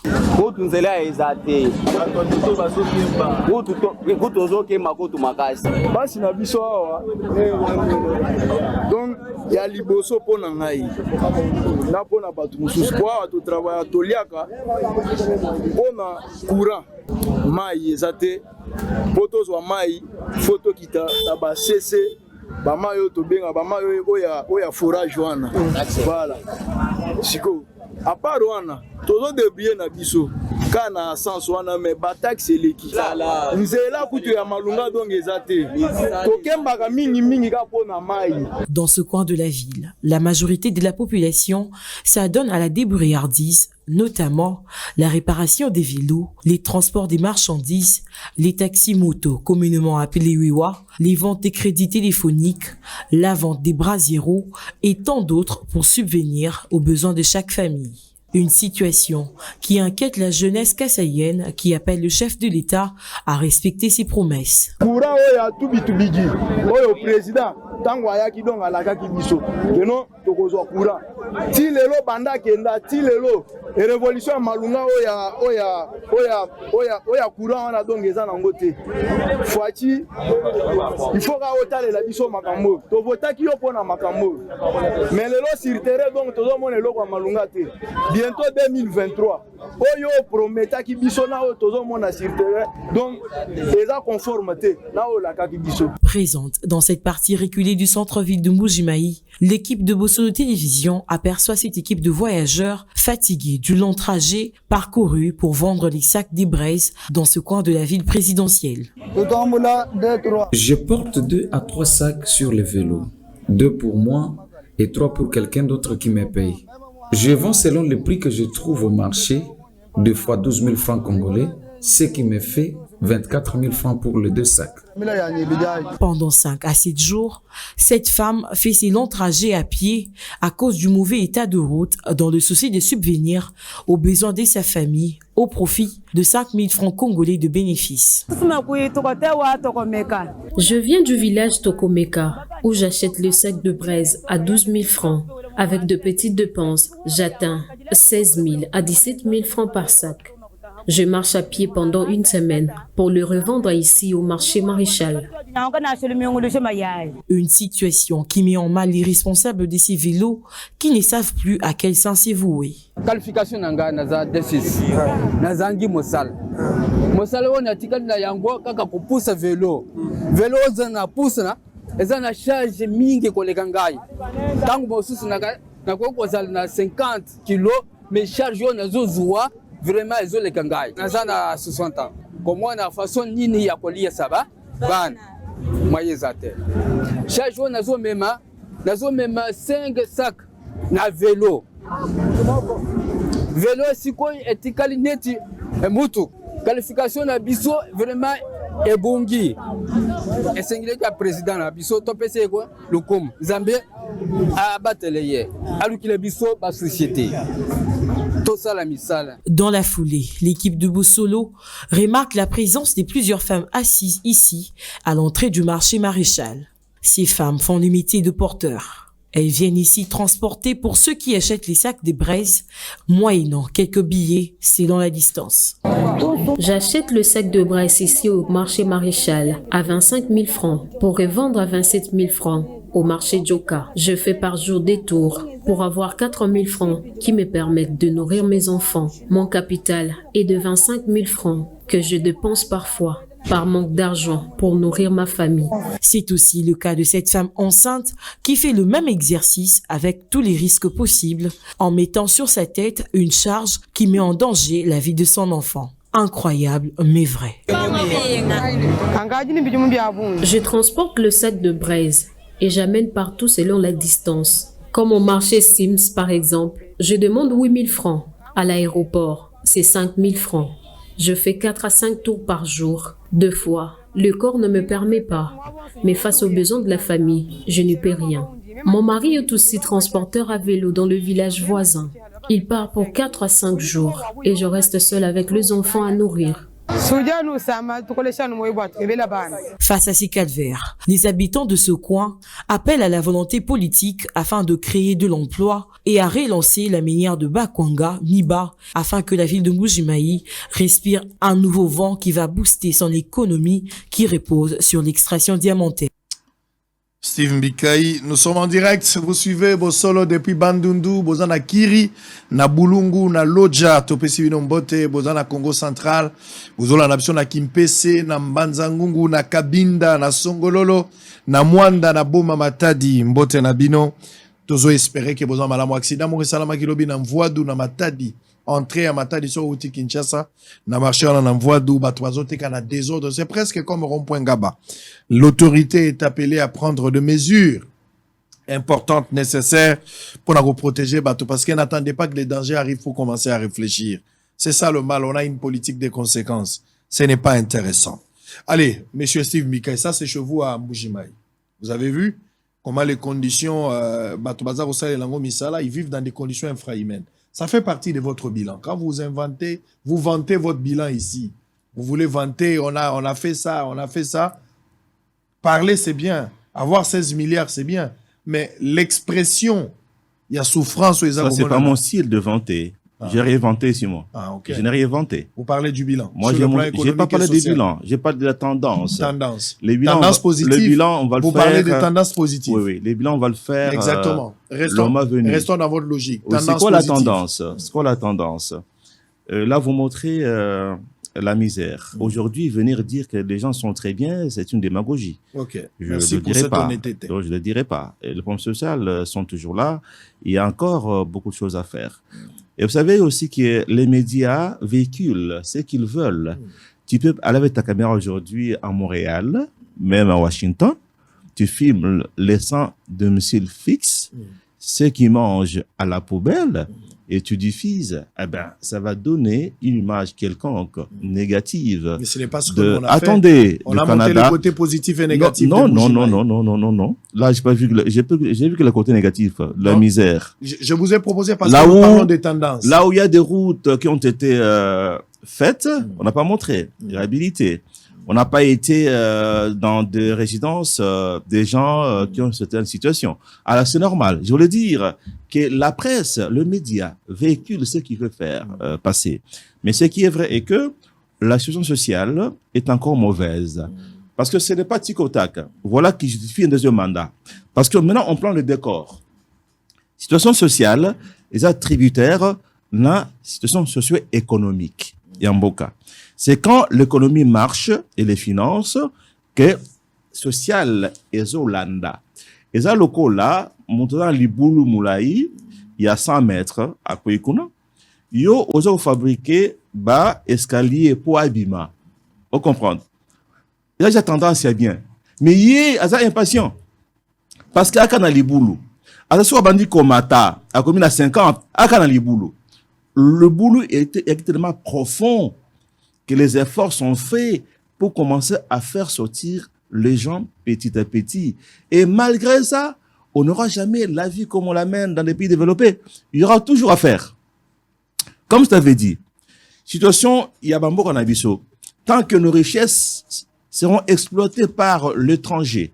Donc il y a liboso pona ngai na pona batu mususu kwa to travail toliaka pona courant mai ezate poto zo mai photo kita ba cc ba mayo to benga ba mayo oya forage wana voilà siko à part wana tozo débrouiller na biso kana sens wana me bataxe eleki nzela kutu ya malunga donc ezate tokembaka mingi ka pona mai. Dans ce coin de la ville, la majorité de la population s'adonne à la débrouillardise, notamment la réparation des vélos, les transports des marchandises, les taxis motos communément appelés Wiwa, les ventes des crédits téléphoniques, la vente des brasieros et tant d'autres pour subvenir aux besoins de chaque famille. Une situation qui inquiète la jeunesse kassaïenne qui appelle le chef de l'État à respecter ses promesses. Courant oya tubitubigi oyo président tango ayaki donc alakaki biso keno tokozwa courant ti lelo banda kenda ti lelo révolution malunga oya courant wana donc eza nango te fwati il faut ka otalela biso makambo to votaki yo pona makambo mais lelo sur terrain donc tozomona eloko ya malunga te. Bientôt 2023 oyo prometaki biso na oyo tozomona sur terrain donc eza conformité na oyo lakaki biso. Présente dans cette partie reculée du centre-ville de Mbuji-Mayi, l'équipe de Bosso de Télévision aperçoit cette équipe de voyageurs fatigués du long trajet parcouru pour vendre les sacs des braises dans ce coin de la ville présidentielle. Je porte 2 à 3 sacs sur le vélo, 2 pour moi et 3 pour quelqu'un d'autre qui me paye. Je vends selon le prix que je trouve au marché, 2 fois 12 000 francs congolais, ce qui me fait 24 000 francs pour les 2 sacs. Pendant 5 à 7 jours, cette femme fait ses longs trajets à pied à cause du mauvais état de route dans le souci de subvenir aux besoins de sa famille au profit de 5 000 francs congolais de bénéfices. Je viens du village Tokomeka où j'achète le sac de braise à 12 000 francs. Avec de petites dépenses, j'atteins 16 000 à 17 000 francs par sac. Je marche à pied pendant une semaine pour le revendre ici au marché Maréchal. Une situation qui met en mal les responsables de ces vélos qui ne savent plus à quel sens se vouer. Qualification nanga naza desis nazangi mosala on a tikali na yango kaka ko pousse vélo zana pousse na ezana charge mingi koleka ngai tango bosusu na ko kozala na 50 kg mais charge on azozwa vraiment ezoleka ngai naza na 60 ans komona façon nini ya kolia saba bana moyen zate chaque jour nazo mema 5 sacs na vélo sikoy etikali neti mutu qualification na biso vraiment ebongi esengile ka président na biso topese ko lukum Zambie abateleye alukile biso ba société. Dans la foulée, l'équipe de Bossolo remarque la présence de plusieurs femmes assises ici, à l'entrée du marché Maréchal. Ces femmes font le métier de porteurs. Elles viennent ici transporter pour ceux qui achètent les sacs de braise, moyennant quelques billets selon la distance. J'achète le sac de braise ici au marché Maréchal à 25 000 francs pour revendre à 27 000 francs au marché Joka. Je fais par jour des tours pour avoir 4 000 francs qui me permettent de nourrir mes enfants. Mon capital est de 25 000 francs que je dépense parfois par manque d'argent pour nourrir ma famille. C'est aussi le cas de cette femme enceinte qui fait le même exercice avec tous les risques possibles en mettant sur sa tête une charge qui met en danger la vie de son enfant. Incroyable, mais vrai. Je transporte le sac de braise et j'amène partout selon la distance. Comme au marché Sims par exemple, je demande 8 000 francs. À l'aéroport, c'est 5 000 francs. Je fais 4 à 5 tours par jour. 2 fois, le corps ne me permet pas. Mais face aux besoins de la famille, je ne paie rien. Mon mari est aussi transporteur à vélo dans le village voisin. Il part pour 4 à 5 jours et je reste seule avec les enfants à nourrir. Face à ces calvaires, les habitants de ce coin appellent à la volonté politique afin de créer de l'emploi et à relancer la minière de Bakwanga, Niba, afin que la ville de Mbujimayi respire un nouveau vent qui va booster son économie qui repose sur l'extraction diamantaire. Steve Mbikai, nous sommes en direct. Vous suivez Bossolo depuis Bandundu, Bozana Kiri, na Bulungu, na Loja, Topesi Binombote, Bozana Congo Central, Bozola na na Kimpese, na Mbanzangungu, na Kabinda, na Songololo, na Mwanda, na Boma Matadi, Mbote na Bino. Tozo espérer que Bozana malamu accident, Moué Salama Kilobi, na Mvoadou, na Matadi. Entrée à Matadi sur Outi Kinshasa, na marché en Mvoadou, Batoazote, na désordre. C'est presque comme rond-point Gaba. L'autorité est appelée à prendre des mesures importantes, nécessaires pour nous protéger, parce qu'elle n'attendait pas que les dangers arrivent pour commencer à réfléchir. C'est ça le mal, on a une politique des conséquences. Ce n'est pas intéressant. Allez, monsieur Steve Mbikai, ça c'est chez vous à Mbujimayi. Vous avez vu comment les conditions, ils vivent dans des conditions infrahumaines. Ça fait partie de votre bilan. Quand vous vantez votre bilan ici. Vous voulez vanter, on a fait ça, on a fait ça. Parler, c'est bien. Avoir 16 milliards, c'est bien. Mais l'expression, il y a souffrance. Ça, c'est pas mon style de vanter. J'ai rien vanté, Simon. Je n'ai rien vanté. Vous parlez du bilan. Moi, j'ai pas parlé du bilan. J'ai parlé de la tendance. Les bilans, tendance positive. Le bilan, on va le faire. Vous parlez de tendance positive. Oui. Les bilans, on va le faire. Exactement. Restons dans votre logique. C'est quoi la tendance? C'est quoi la tendance? Là, vous montrez la misère. Aujourd'hui, venir dire que les gens sont très bien, c'est une démagogie. Merci pour cette honnêteté. Je ne le dirai pas. Les problèmes sociaux sont toujours là. Il y a encore beaucoup de choses à faire. Et vous savez aussi que les médias véhiculent ce qu'ils veulent. Tu peux aller avec ta caméra aujourd'hui à Montréal, même à Washington. Tu filmes les sans domicile fixe, ceux qui mangent à la poubelle, et tu diffuses. Eh ben, ça va donner une image quelconque négative. Mais ce n'est pas ce qu'on a Attendez, fait. On a monté le côté positif et négatif. Non. Là, j'ai vu que le côté négatif, la misère. Je vous ai proposé parce que nous parlons des tendances. Là où il y a des routes qui ont été faites, on n'a pas montré. Réhabilité. On n'a pas été dans des résidences des gens qui ont certaines situations. Alors, c'est normal. Je voulais dire que la presse, le média, véhicule ce qu'il veut faire passer. Mais ce qui est vrai est que la situation sociale est encore mauvaise. Parce que ce n'est pas tic au tac. Voilà qui justifie un deuxième mandat. Parce que maintenant, on prend le décor. Situation sociale, les attributaires, la situation socio-économique. Yamboka. C'est quand l'économie marche et les finances que social et Zolanda. Et ça, le coup là, montant Liboulou Moulaï, il y a 100 mètres à Koikuna. Yo, osons fabriquer bas escalier pour Abima. Vous comprenez? Là, j'ai tendance à bien. Mais il est impatient. Parce qu'il y a un boulot. Alors, soit bandit komata, a commis à 50, a un boulot. Le boulot est tellement profond que les efforts sont faits pour commencer à faire sortir les gens petit à petit. Et malgré ça, on n'aura jamais la vie comme on l'amène dans les pays développés. Il y aura toujours à faire. Comme je t'avais dit, situation, il y a Bambo Kanabiso. Tant que nos richesses seront exploitées par l'étranger,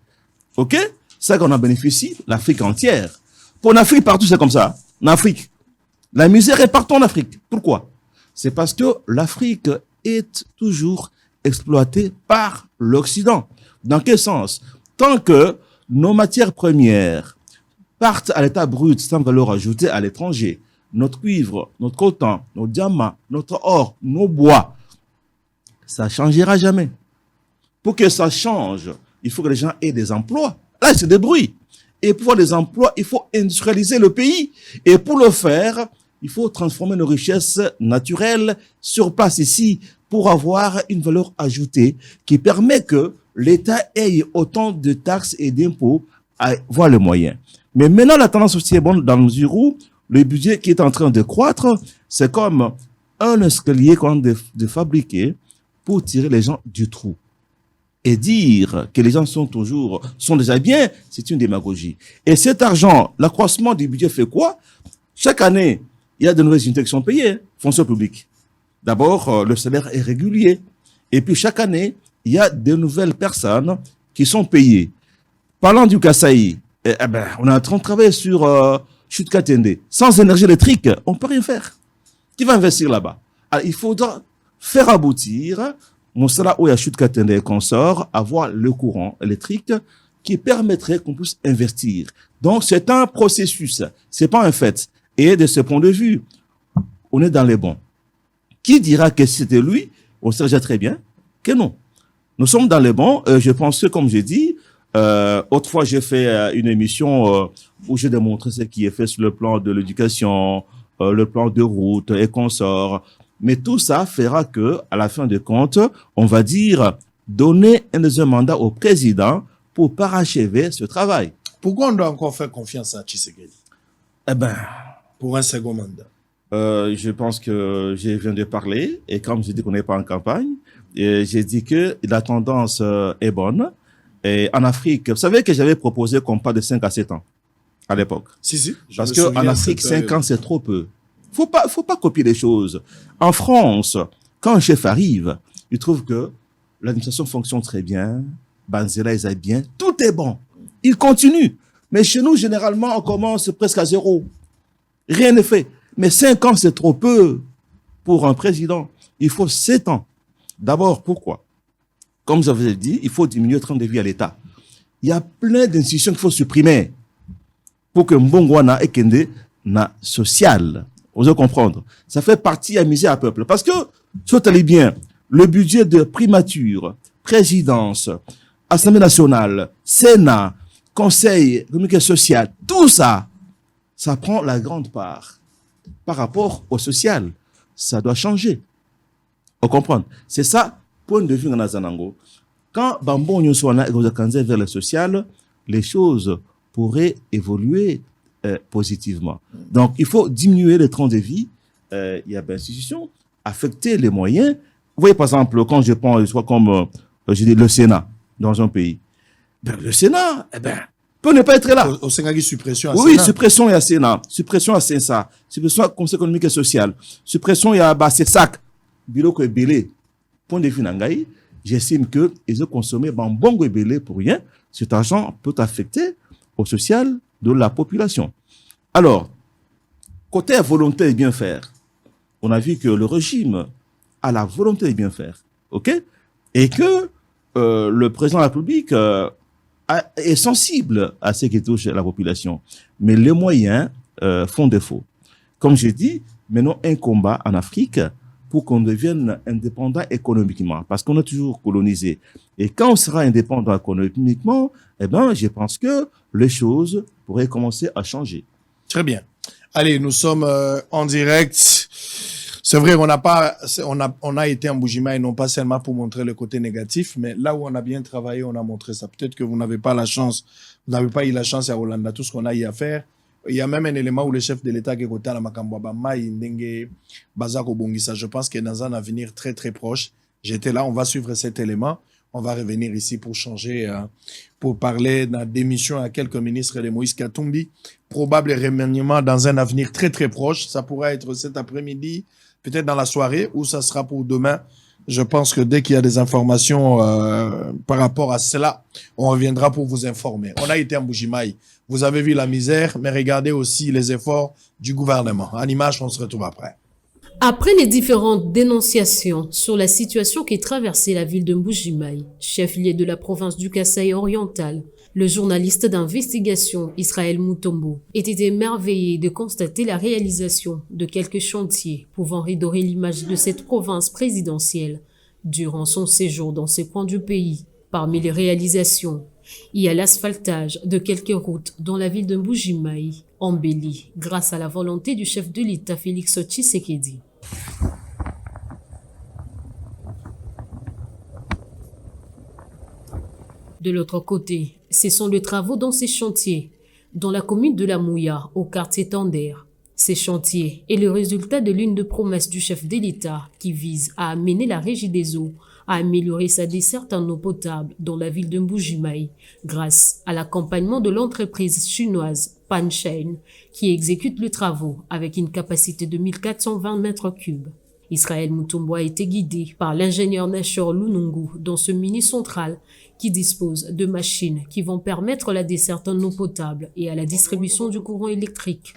ok? C'est ça qu'on en bénéficie, l'Afrique entière. Pour l'Afrique, partout, c'est comme ça. En Afrique. La misère est partout en Afrique. Pourquoi? C'est parce que l'Afrique est toujours exploitée par l'Occident. Dans quel sens? Tant que nos matières premières partent à l'état brut sans valeur ajoutée à l'étranger, notre cuivre, notre coton, nos diamants, notre or, nos bois, ça changera jamais. Pour que ça change, il faut que les gens aient des emplois. Là, c'est des bruits. Et pour avoir des emplois, il faut industrialiser le pays. Et pour le faire, il faut transformer nos richesses naturelles sur place ici pour avoir une valeur ajoutée qui permet que l'État ait autant de taxes et d'impôts à avoir les moyens. Mais maintenant, la tendance aussi est bonne dans la mesure où le budget qui est en train de croître, c'est comme un escalier qu'on a de fabriquer pour tirer les gens du trou. Et dire que les gens sont déjà bien, c'est une démagogie. Et cet argent, l'accroissement du budget fait quoi? Chaque année, il y a de nouvelles unités qui sont payées, fonction publique. D'abord, le salaire est régulier. Et puis chaque année, il y a de nouvelles personnes qui sont payées. Parlant du Kasaï, on est en train de travailler sur Chute Katende. Sans énergie électrique, on ne peut rien faire. Qui va investir là-bas? Alors, il faudra faire aboutir Moussala Oya Chute Katende et consorts, avoir le courant électrique qui permettrait qu'on puisse investir. Donc, c'est un processus. C'est pas un fait. Et de ce point de vue, on est dans les bons. Qui dira que c'était lui? On sait déjà très bien que non. Nous sommes dans les bons. Je pense que, comme j'ai dit, autrefois, j'ai fait une émission où j'ai démontré ce qui est fait sur le plan de l'éducation, le plan de route et consorts. Mais tout ça fera que, à la fin de compte, on va dire, donner un deuxième mandat au président pour parachever ce travail. Pourquoi on doit encore faire confiance à Tshisekedi? Pour un second mandat. Je pense que je viens de parler, et comme je dis qu'on n'est pas en campagne, j'ai dit que la tendance est bonne. Et en Afrique, vous savez que j'avais proposé qu'on parle de 5 à 7 ans à l'époque. Si. Parce qu'en Afrique, 5 ans, c'est trop peu. Faut pas copier les choses. En France, quand un chef arrive, il trouve que l'administration fonctionne très bien, Banzela, ils aillent bien, tout est bon. Il continue. Mais chez nous, généralement, on commence presque à 0. Rien n'est fait. Mais 5 ans, c'est trop peu pour un président. Il faut 7 ans. D'abord, pourquoi? Comme je vous ai dit, il faut diminuer le train de vie à l'État. Il y a plein d'institutions qu'il faut supprimer pour que Mbongwana et Kende na social. Vous allez comprendre. Ça fait partie à miser à peuple. Parce que, si vous allez bien, le budget de primature, présidence, Assemblée nationale, Sénat, Conseil économique et social, tout ça, ça prend la grande part. Par rapport au social, ça doit changer. Vous comprenez? C'est ça, point de vue dans Zanango. Quand Bambo Nyoswana est vers le social, les choses pourraient évoluer positivement. Donc, il faut diminuer le train de vie. Il y a des institutions, affecter les moyens. Vous voyez, par exemple, quand je prends, soit comme je dis, le Sénat dans un pays, le Sénat, peut ne pas être là. Au Sénat, suppression à oui, Sénat. suppression à Sénat, suppression à Sénat, suppression à Conseil économique et social, suppression à Bassesac, Biloko et Belé. Point de vue Nangaï, j'estime qu'ils ont consommé Bambongo et Belé pour rien. Cet argent peut affecter au social de la population. Alors, côté volonté de bien faire, on a vu que le régime a la volonté de bien faire, ok? Et que le président de la République est sensible à ce qui touche la population. Mais les moyens font défaut. Comme j'ai dit, menons un combat en Afrique pour qu'on devienne indépendant économiquement, parce qu'on a toujours colonisé. Et quand on sera indépendant économiquement, je pense que les choses pourraient commencer à changer. Très bien. Allez, nous sommes en direct C'est vrai, on a été en Mbuji-Mayi, non pas seulement pour montrer le côté négatif, mais là où on a bien travaillé, on a montré ça. Peut-être que vous n'avez pas eu la chance à Hollande, tout ce qu'on a eu à faire. Il y a même un élément où le chef de l'État qui est côté à la Makambwaba, Maï, Ndenge, Bazako Bongisa. Je pense que dans un avenir très très proche, j'étais là, on va suivre cet élément. On va revenir ici pour changer, pour parler de la démission à quelques ministres de Moïse Katumbi. Probable remaniement dans un avenir très très proche. Ça pourra être cet après-midi, peut-être dans la soirée, ou ça sera pour demain. Je pense que dès qu'il y a des informations par rapport à cela, on reviendra pour vous informer. On a été en Mbuji-Mayi. Vous avez vu la misère, mais regardez aussi les efforts du gouvernement. En image, on se retrouve après. Après les différentes dénonciations sur la situation qui traversait la ville de Mbuji-Mayi, chef-lieu de la province du Kasaï oriental, le journaliste d'investigation Israël Mutombo était émerveillé de constater la réalisation de quelques chantiers pouvant redorer l'image de cette province présidentielle durant son séjour dans ces coins du pays. Parmi les réalisations, il y a l'asphaltage de quelques routes dans la ville de Mbuji-Mayi, embellie grâce à la volonté du chef de l'État Félix Tshisekedi. De l'autre côté, ce sont les travaux dans ces chantiers, dans la commune de la Mouya, au quartier Tender. Ces chantiers est le résultat de l'une des promesses du chef de l'État qui vise à amener la Régie des eaux à améliorer sa desserte en eau potable dans la ville de Mbuji-Mayi grâce à l'accompagnement de l'entreprise chinoise Panchain qui exécute les travaux avec une capacité de 1420 mètres cubes. Israël Mutombo a été guidé par l'ingénieur Nashor Lunungu dans ce mini-central qui dispose de machines qui vont permettre la desserte en eau potable et à la distribution du courant électrique.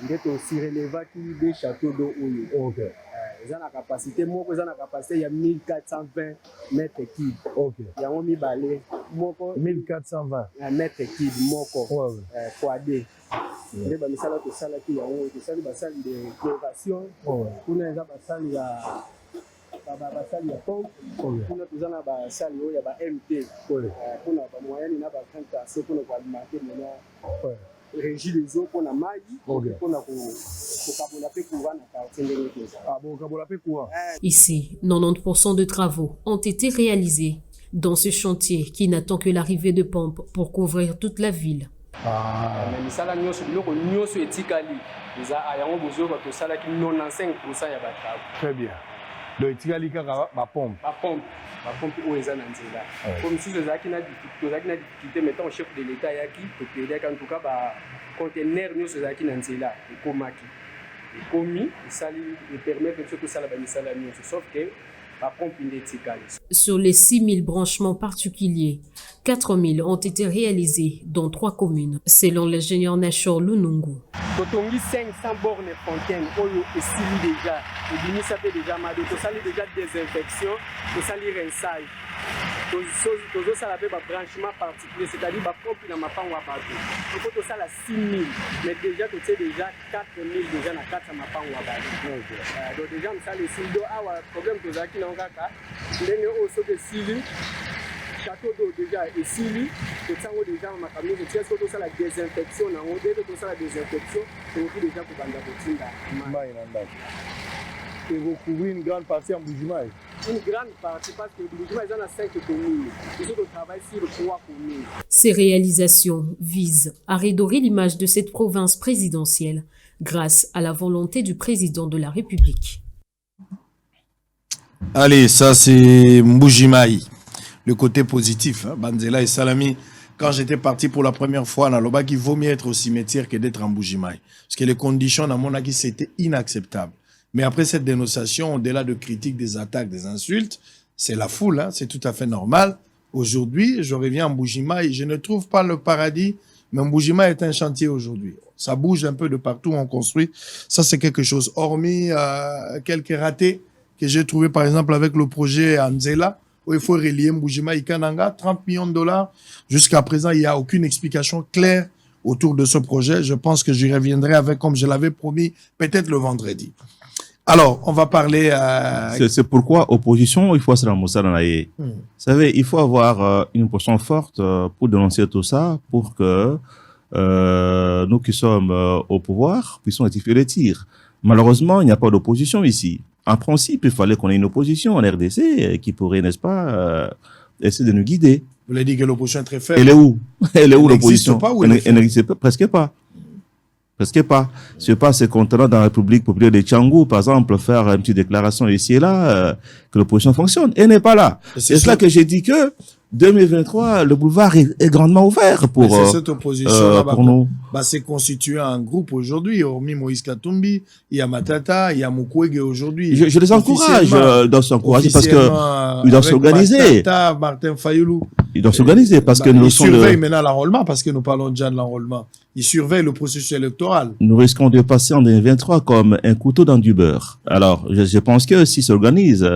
Ils ont la capacité, moi, ils ont la capacité, il y a 1420 mètres cubes. Ok. Il y a 1420 mètres cubes, moko, quadé. Il y a des salles qui ont des salles de cloration, pour les salles, il y a des pompe, pour les salles, il y a MT, pour les moyens, il y a des tractions pour alimenter maintenant. Régie des eaux pour la maille, pour Ici, 90% de travaux ont été réalisés dans ce chantier qui n'attend que l'arrivée de pompes pour couvrir toute la ville. Très bien. Donc, tu as dit que ma pompe. Ma pompe où est-ce comme si vous avez une difficulté, mettons, chef de l'État, il y a en tout cas, conteneur, nous sommes là, et comaki. Et commis, ça lui permet de faire que ça, sauf que la pompe est. Sur les 6000 branchements particuliers, 4000 ont été réalisés dans 3 communes, selon l'ingénieur Nashor Lunungu. Totongi 500 bornes fontaines, Oyo et Sili déjà, et Bini ça fait déjà mal, tout ça déjà désinfection, tout ça rinçage. Tout ça la fait branchement particulier, c'est-à-dire que pompe dans ma femme ou à bateau. Il faut tout ça la 6000, mais déjà tu sais déjà 4000 déjà na 4 ma femme ou à bateau. Donc déjà ça les Sili do a problème tout ça qui n'ont pas cas. Les au so de Sili château d'eau déjà et Sili, tout ça déjà ma famille, tu sais tout ça la désinfection, na on dès tout ça la désinfection, c'est déjà pour banda botinda. Et vous couvrez une grande partie en Mbuji-Mayi. Une grande partie parce que Mbuji-Mayi ils en a 5 communes. Ils ont travaillé sur 3 communes. Ces réalisations visent à redorer l'image de cette province présidentielle grâce à la volonté du président de la République. Allez, ça c'est Mbuji-Mayi. Le côté positif, hein. Banzela et Salami, quand j'étais parti pour la première fois dans l'Oba, il vaut mieux être au cimetière que d'être en Mbuji-Mayi. Parce que les conditions dans mon avis, c'était inacceptable. Mais après cette dénonciation, au-delà de critiques, des attaques, des insultes, c'est la foule, hein, c'est tout à fait normal. Aujourd'hui, je reviens en Mbuji-Mayi, je ne trouve pas le paradis, mais Mbuji-Mayi est un chantier aujourd'hui. Ça bouge un peu de partout, on construit. Ça, c'est quelque chose. Hormis quelques ratés que j'ai trouvé, par exemple, avec le projet Anzela, où il faut relier Mbuji-Mayi Kananga, 30 millions de dollars. Jusqu'à présent, il n'y a aucune explication claire autour de ce projet. Je pense que j'y reviendrai avec, comme je l'avais promis, peut-être le vendredi. Alors, on va parler... C'est pourquoi, opposition, il faut se ramasser dans la haie. Vous savez, il faut avoir une position forte pour dénoncer tout ça, pour que nous qui sommes au pouvoir puissions rectifier les tirs. Malheureusement, il n'y a pas d'opposition ici. En principe, il fallait qu'on ait une opposition en RDC qui pourrait, n'est-ce pas, essayer de nous guider. Vous l'avez dit que l'opposition est très faible. Elle est où? Elle est où l'opposition? Elle n'existe pas, presque pas. Presque pas. C'est pas ce contenant dans la République populaire de Tchangou, par exemple, faire une petite déclaration ici et là, que l'opposition fonctionne. Elle n'est pas là. C'est cela que j'ai dit que 2023, le boulevard est grandement ouvert pour cette opposition pour nous. C'est constitué en groupe aujourd'hui. Hormis Moïse Katumbi, il y a Matata, il y a Mukwege aujourd'hui. Je les encourage, ils doivent s'encourager parce que ils doivent s'organiser. Matata, Martin Fayoulou. Ils doivent s'organiser parce que nous surveillent maintenant l'enrôlement, parce que nous parlons déjà de l'enrôlement. Ils surveillent le processus électoral. Nous risquons de passer en 2023 comme un couteau dans du beurre. Alors, je pense que s'ils s'organisent,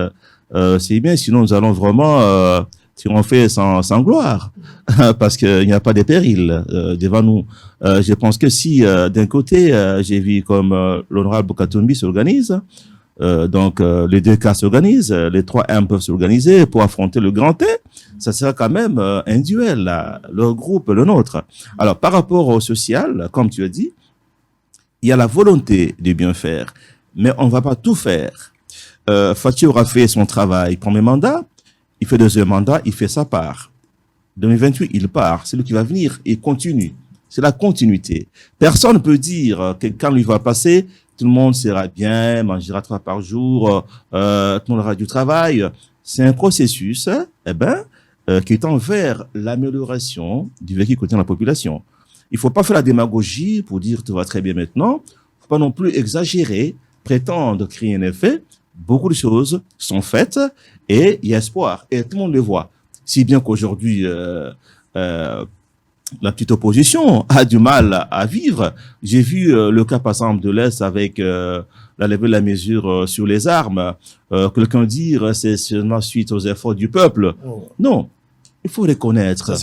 c'est bien, sinon nous allons vraiment on fait sans gloire, parce qu'il n'y a pas de péril devant nous. Je pense que si, d'un côté, j'ai vu comme l'honorable Katumbi s'organise, donc les deux cas s'organisent, les 3 M peuvent s'organiser pour affronter le grand T, ça sera quand même un duel, là, le groupe, le nôtre. Alors, par rapport au social, comme tu as dit, il y a la volonté de bien faire, mais on ne va pas tout faire. Fatih aura fait son travail, premier mandat, il fait 2e mandat, il fait sa part. 2028, il part. C'est lui qui va venir et continue. C'est la continuité. Personne ne peut dire que quand lui va passer, tout le monde sera bien, mangera 3 par jour, tout le monde aura du travail. C'est un processus, qui est vers l'amélioration du vécu quotidien de la population. Il faut pas faire la démagogie pour dire tout va très bien maintenant. Il faut pas non plus exagérer, prétendre créer un effet. Beaucoup de choses sont faites et il y a espoir. Et tout le monde le voit. Si bien qu'aujourd'hui, la petite opposition a du mal à vivre. J'ai vu le cas, par exemple, de l'Est avec la levée de la mesure sur les armes. Quelqu'un dire c'est seulement suite aux efforts du peuple. Oh. Non. Il faut reconnaître.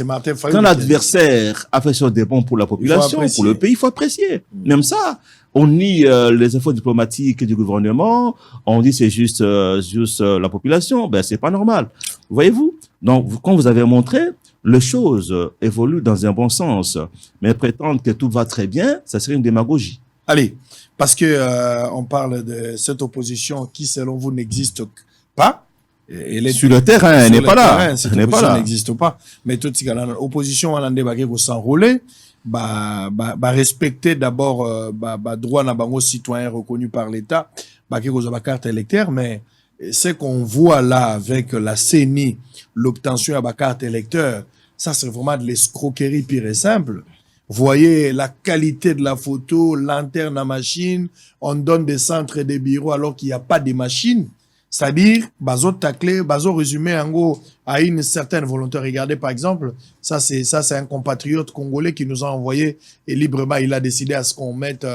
Quand l'adversaire a fait sur des bons pour la population, pour le pays, il faut apprécier. Même ça, on nie les efforts diplomatiques du gouvernement, on dit c'est juste la population, c'est pas normal. Voyez-vous? Donc, comme vous avez montré, les choses évoluent dans un bon sens, mais prétendre que tout va très bien, ça serait une démagogie. Allez, parce que on parle de cette opposition qui, selon vous, n'existe pas. Sur le terrain, elle n'est pas là. Cette opposition n'existe pas. Mais tout ce qui est l'opposition, on a débarqué pour s'enrôler, respecter d'abord, droit na bango citoyen reconnu par l'État, qui a carte électeur, mais ce qu'on voit là avec la CENI, l'obtention de la carte électeur, ça c'est vraiment de l'escroquerie pure et simple. Voyez la qualité de la photo, lanterne à machine, on donne des centres et des bureaux alors qu'il n'y a pas de machines. C'est-à-dire, bazo taclé, bazo résumé en gros à une certaine volonté. Regardez par exemple, ça c'est un compatriote congolais qui nous a envoyé et librement il a décidé à ce qu'on mette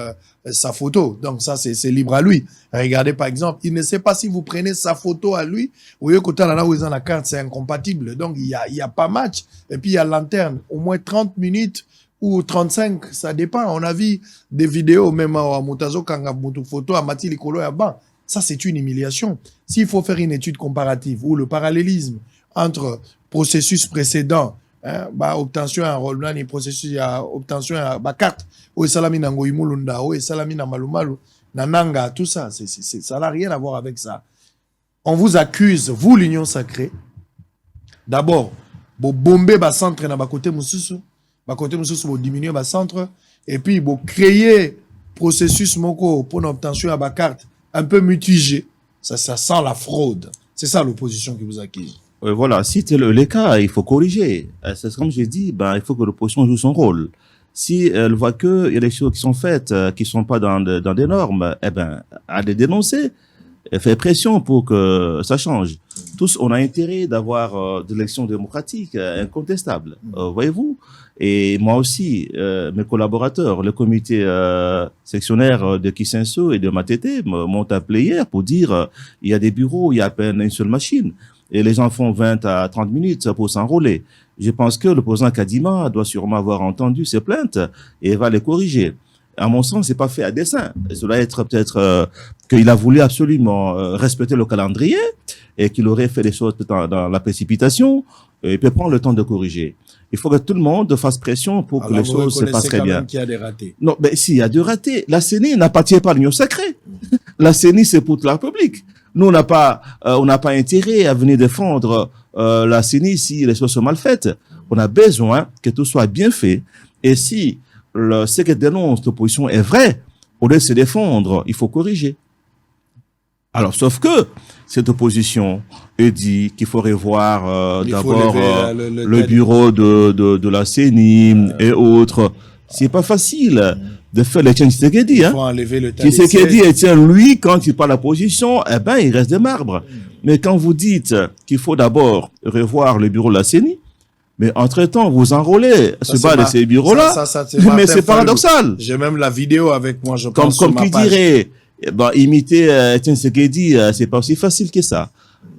sa photo. Donc ça c'est libre à lui. Regardez par exemple, il ne sait pas si vous prenez sa photo à lui, vous voyez côté là où ils ont la carte, c'est incompatible. Donc il y a pas match. Et puis il y a lanterne, au moins 30 minutes ou 35, ça dépend. On a vu des vidéos même à Moutazo Kanga photo à Mati Likolo et Ban. Ça, c'est une humiliation. S'il faut faire une étude comparative ou le parallélisme entre processus précédent, obtention à enrôlement et processus à obtention à carte, ou salami nango imulunda, ou salami na malumalu, nananga, tout ça, ça n'a rien à voir avec ça. On vous accuse, vous, l'Union sacrée, d'abord, vous bombez le centre na côté mususu, vous diminuez le centre, et puis vous créez processus moko pour l'obtention à la carte un peu mitigé. Ça sent la fraude. C'est ça l'opposition qui vous accuse. Voilà, si c'est le cas, il faut corriger. C'est comme j'ai dit, il faut que l'opposition joue son rôle. Si elle voit qu'il y a des choses qui sont faites, qui ne sont pas dans des normes, à les dénoncer, faire pression pour que ça change. Tous, on a intérêt d'avoir de l'élection démocratique incontestable, voyez-vous. Et moi aussi, mes collaborateurs, le comité sectionnaire de Kisenso et de Matete m'ont appelé hier pour dire il y a des bureaux, il y a à peine une seule machine. Et les gens font 20 à 30 minutes pour s'enrôler. Je pense que le président Kadima doit sûrement avoir entendu ces plaintes et va les corriger. À mon sens, c'est pas fait à dessein. Ça doit être peut-être qu'il a voulu absolument respecter le calendrier et qu'il aurait fait des choses dans la précipitation et peut prendre le temps de corriger. Il faut que tout le monde fasse pression pour que les choses se passent très bien. Qu'il y a des ratés. Non, mais s'il y a des ratés, la CENI n'appartient pas à l'Union sacrée. La CENI, c'est pour toute la République. Nous, on n'a pas intérêt à venir défendre la CENI si les choses sont mal faites. On a besoin que tout soit bien fait. Et si ce que dénonce l'opposition est vrai, au lieu de se défendre, il faut corriger. Alors, sauf que cette opposition dit qu'il faut revoir d'abord le bureau de la CENI et autres. C'est pas facile de faire les Tshisekedi. Hein. Tshisekedi, lui, quand il parle de la position, eh ben, il reste des marbres. Mais quand vous dites qu'il faut d'abord revoir le bureau de la CENI, mais entre-temps, vous enrôlez ce bas de ces bureaux-là. Mais c'est paradoxal. J'ai même la vidéo avec moi, je pense. Comme qui dirait, imiter Tshisekedi, c'est pas aussi facile que ça.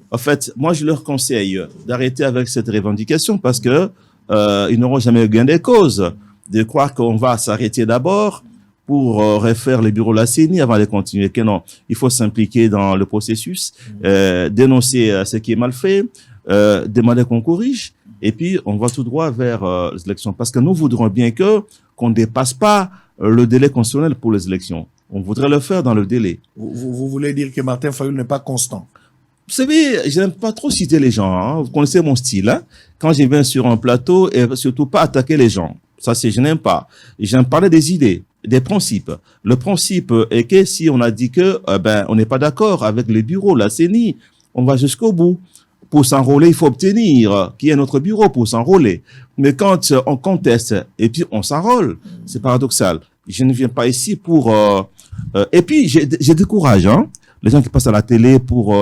En fait, moi, je leur conseille d'arrêter avec cette revendication parce que ils n'auront jamais gain des causes. De croire qu'on va s'arrêter d'abord pour refaire les bureaux de la CENI avant de continuer. Que non, il faut s'impliquer dans le processus, dénoncer ce qui est mal fait, demander qu'on corrige, et puis on va tout droit vers les élections. Parce que nous voudrons bien qu'on ne dépasse pas le délai constitutionnel pour les élections. On voudrait le faire dans le délai. Vous voulez dire que Martin Fayulu n'est pas constant? Vous savez, je n'aime pas trop citer les gens. Hein. Vous connaissez mon style. Hein. Quand je viens sur un plateau, et surtout pas attaquer les gens. Ça, je n'aime pas. J'aime parler des idées, des principes. Le principe est que si on a dit que, on n'est pas d'accord avec les bureaux, la CENI, on va jusqu'au bout. Pour s'enrôler, il faut obtenir qu'il y ait notre bureau pour s'enrôler. Mais quand on conteste et puis on s'enrôle, c'est paradoxal. Je ne viens pas ici pour... Et puis, j'ai décourage, hein, les gens qui passent à la télé pour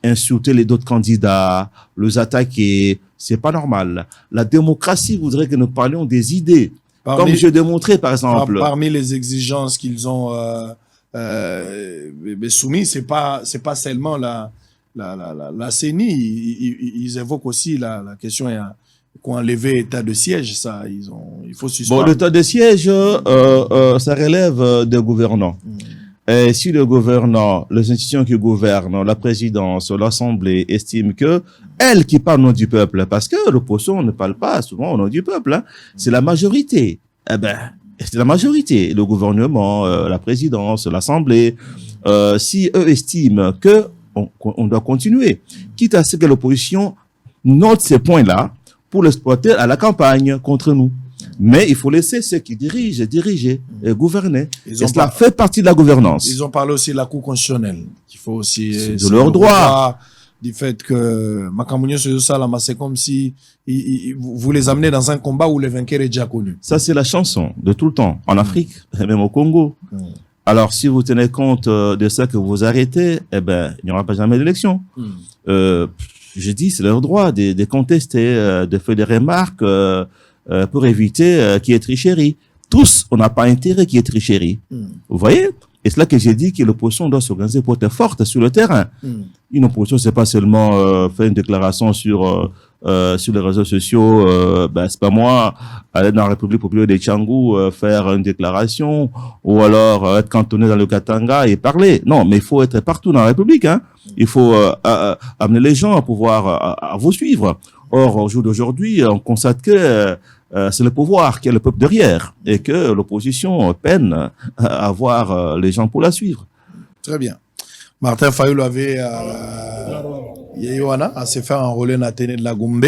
insulter les autres candidats, les attaquer. C'est pas normal. La démocratie voudrait que nous parlions des idées. Comme je démontrais, par exemple. Parmi les exigences qu'ils ont soumises, c'est pas seulement la CENI. Ils évoquent aussi la question qu'on a enlevé l'état de siège. Ça, il faut suspendre. Bon, l'état de siège, ça relève des gouvernants. Et si le gouvernant, les institutions qui gouvernent, la présidence, l'Assemblée estiment que elle qui parle au nom du peuple, parce que l'opposition ne parle pas souvent au nom du peuple, hein, c'est la majorité. Eh ben, c'est la majorité, le gouvernement, la présidence, l'Assemblée. Si eux estiment que on doit continuer, quitte à ce que l'opposition note ces points-là pour l'exploiter à la campagne contre nous. Mais il faut laisser ceux qui dirigent diriger et gouverner. Et cela fait partie de la gouvernance. Ils ont parlé aussi de la Cour constitutionnelle. Il faut aussi... C'est de leur droit. Du fait que Makamounio Salama, c'est comme si vous les amenez dans un combat où le vainqueur est déjà connu. Ça, c'est la chanson de tout le temps, en Afrique, et même au Congo. Alors, si vous tenez compte de ça que vous arrêtez, eh ben, il n'y aura pas jamais d'élection. Je dis, c'est leur droit de contester, de faire des remarques, pour éviter qu'il y ait tricherie. Tous, on n'a pas intérêt qu'il y ait tricherie. Vous voyez? Et c'est là que j'ai dit que l'opposition doit s'organiser pour être forte sur le terrain. Une opposition, c'est pas seulement faire une déclaration sur les réseaux sociaux. C'est pas moi aller dans la République populaire des Tchangou faire une déclaration ou alors être cantonné dans le Katanga et parler. Non, mais il faut être partout dans la République. Hein. Il faut amener les gens à pouvoir à vous suivre. Or, au jour d'aujourd'hui, on constate que c'est le pouvoir qui a le peuple derrière et que l'opposition peine à avoir les gens pour la suivre. Très bien. Martin Fayulu avait à se faire enrôler dans Téné de la Gombe.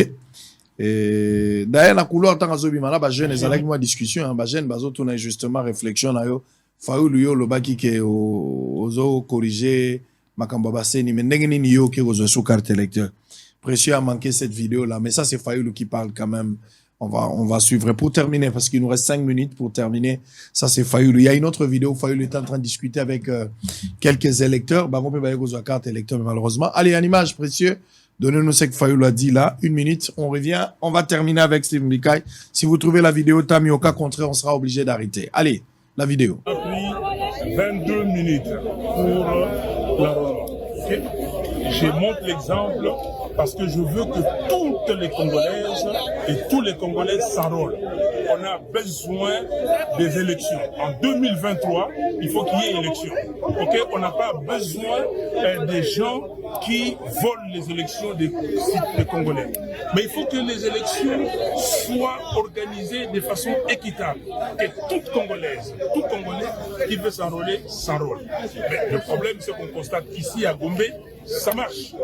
Et d'ailleurs, la couleur, tant que les jeunes, ils ont une discussion, les jeunes, ils ont justement réflexion. Fayulu, le baki qui est aux corriger, Makamba Seni, mais n'engeni yo qui est aux carte électeur. Précieux a manqué cette vidéo-là, mais ça, c'est Fayulu qui parle quand même. On va suivre. Pour terminer, parce qu'il nous reste 5 minutes pour terminer, ça c'est Fayulu. Il y a une autre vidéo où Fayulu est en train de discuter avec quelques électeurs. On peut pas la carte électeur, malheureusement. Allez, en image, précieux. Donnez-nous ce que Fayulu a dit là. 1 minute, on revient. On va terminer avec Steve Mbikai. Si vous trouvez la vidéo, Tami, au cas contraire, on sera obligé d'arrêter. Allez, la vidéo. 22 minutes pour la... Je montre l'exemple parce que je veux que toutes les Congolaises et tous les Congolais s'enrôlent. On a besoin des élections. En 2023, il faut qu'il y ait élection. Okay? On n'a pas besoin des gens qui volent les élections des Congolais. Mais il faut que les élections soient organisées de façon équitable. Que toute Congolaise, tout Congolais qui veut s'enrôler, s'enrôle. Mais le problème, c'est qu'on constate ici à Gombe, ça marche.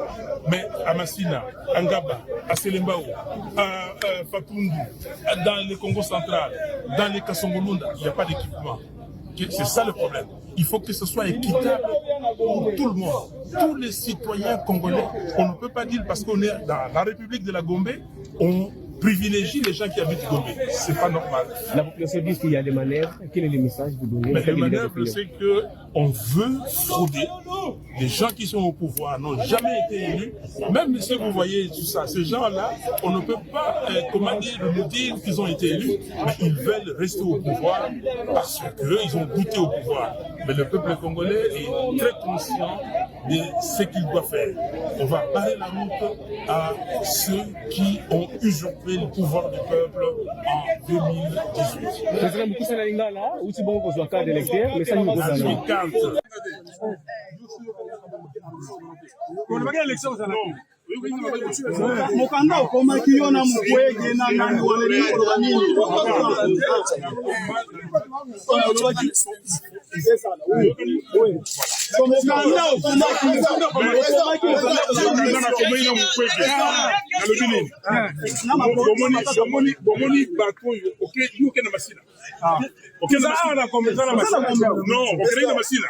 Mais à Massina, à Ngaba, à Selembao, à Fatundu, dans le Congo central, dans les Kassongolunda, il n'y a pas d'équipement. C'est ça le problème. Il faut que ce soit équitable pour tout le monde. Tous les citoyens congolais, on ne peut pas dire parce qu'on est dans la République de la Gombe, on privilégie les gens qui habitent Gombe. C'est pas normal. La population dit qu'il y a des manœuvres. Quel est le message que vous donnez? Les manœuvres, c'est qu'on veut frauder. Les gens qui sont au pouvoir n'ont jamais été élus. Même si vous voyez tout ça, ces gens-là, on ne peut pas nous dire qu'ils ont été élus, mais ils veulent rester au pouvoir parce qu'ils ont goûté au pouvoir. Mais le peuple congolais est très conscient de ce qu'il doit faire. On va barrer la route à ceux qui ont usurpé le pouvoir du peuple en 2018. Président Boukoussi Nalingala, ou si bon qu'on soit cas d'électeur, mais ça nous pose Je suis calme. mokanda okomaki yo na mokwege na nani waleli koloba nini bomoni bato oyo oke na masina non okei na masina.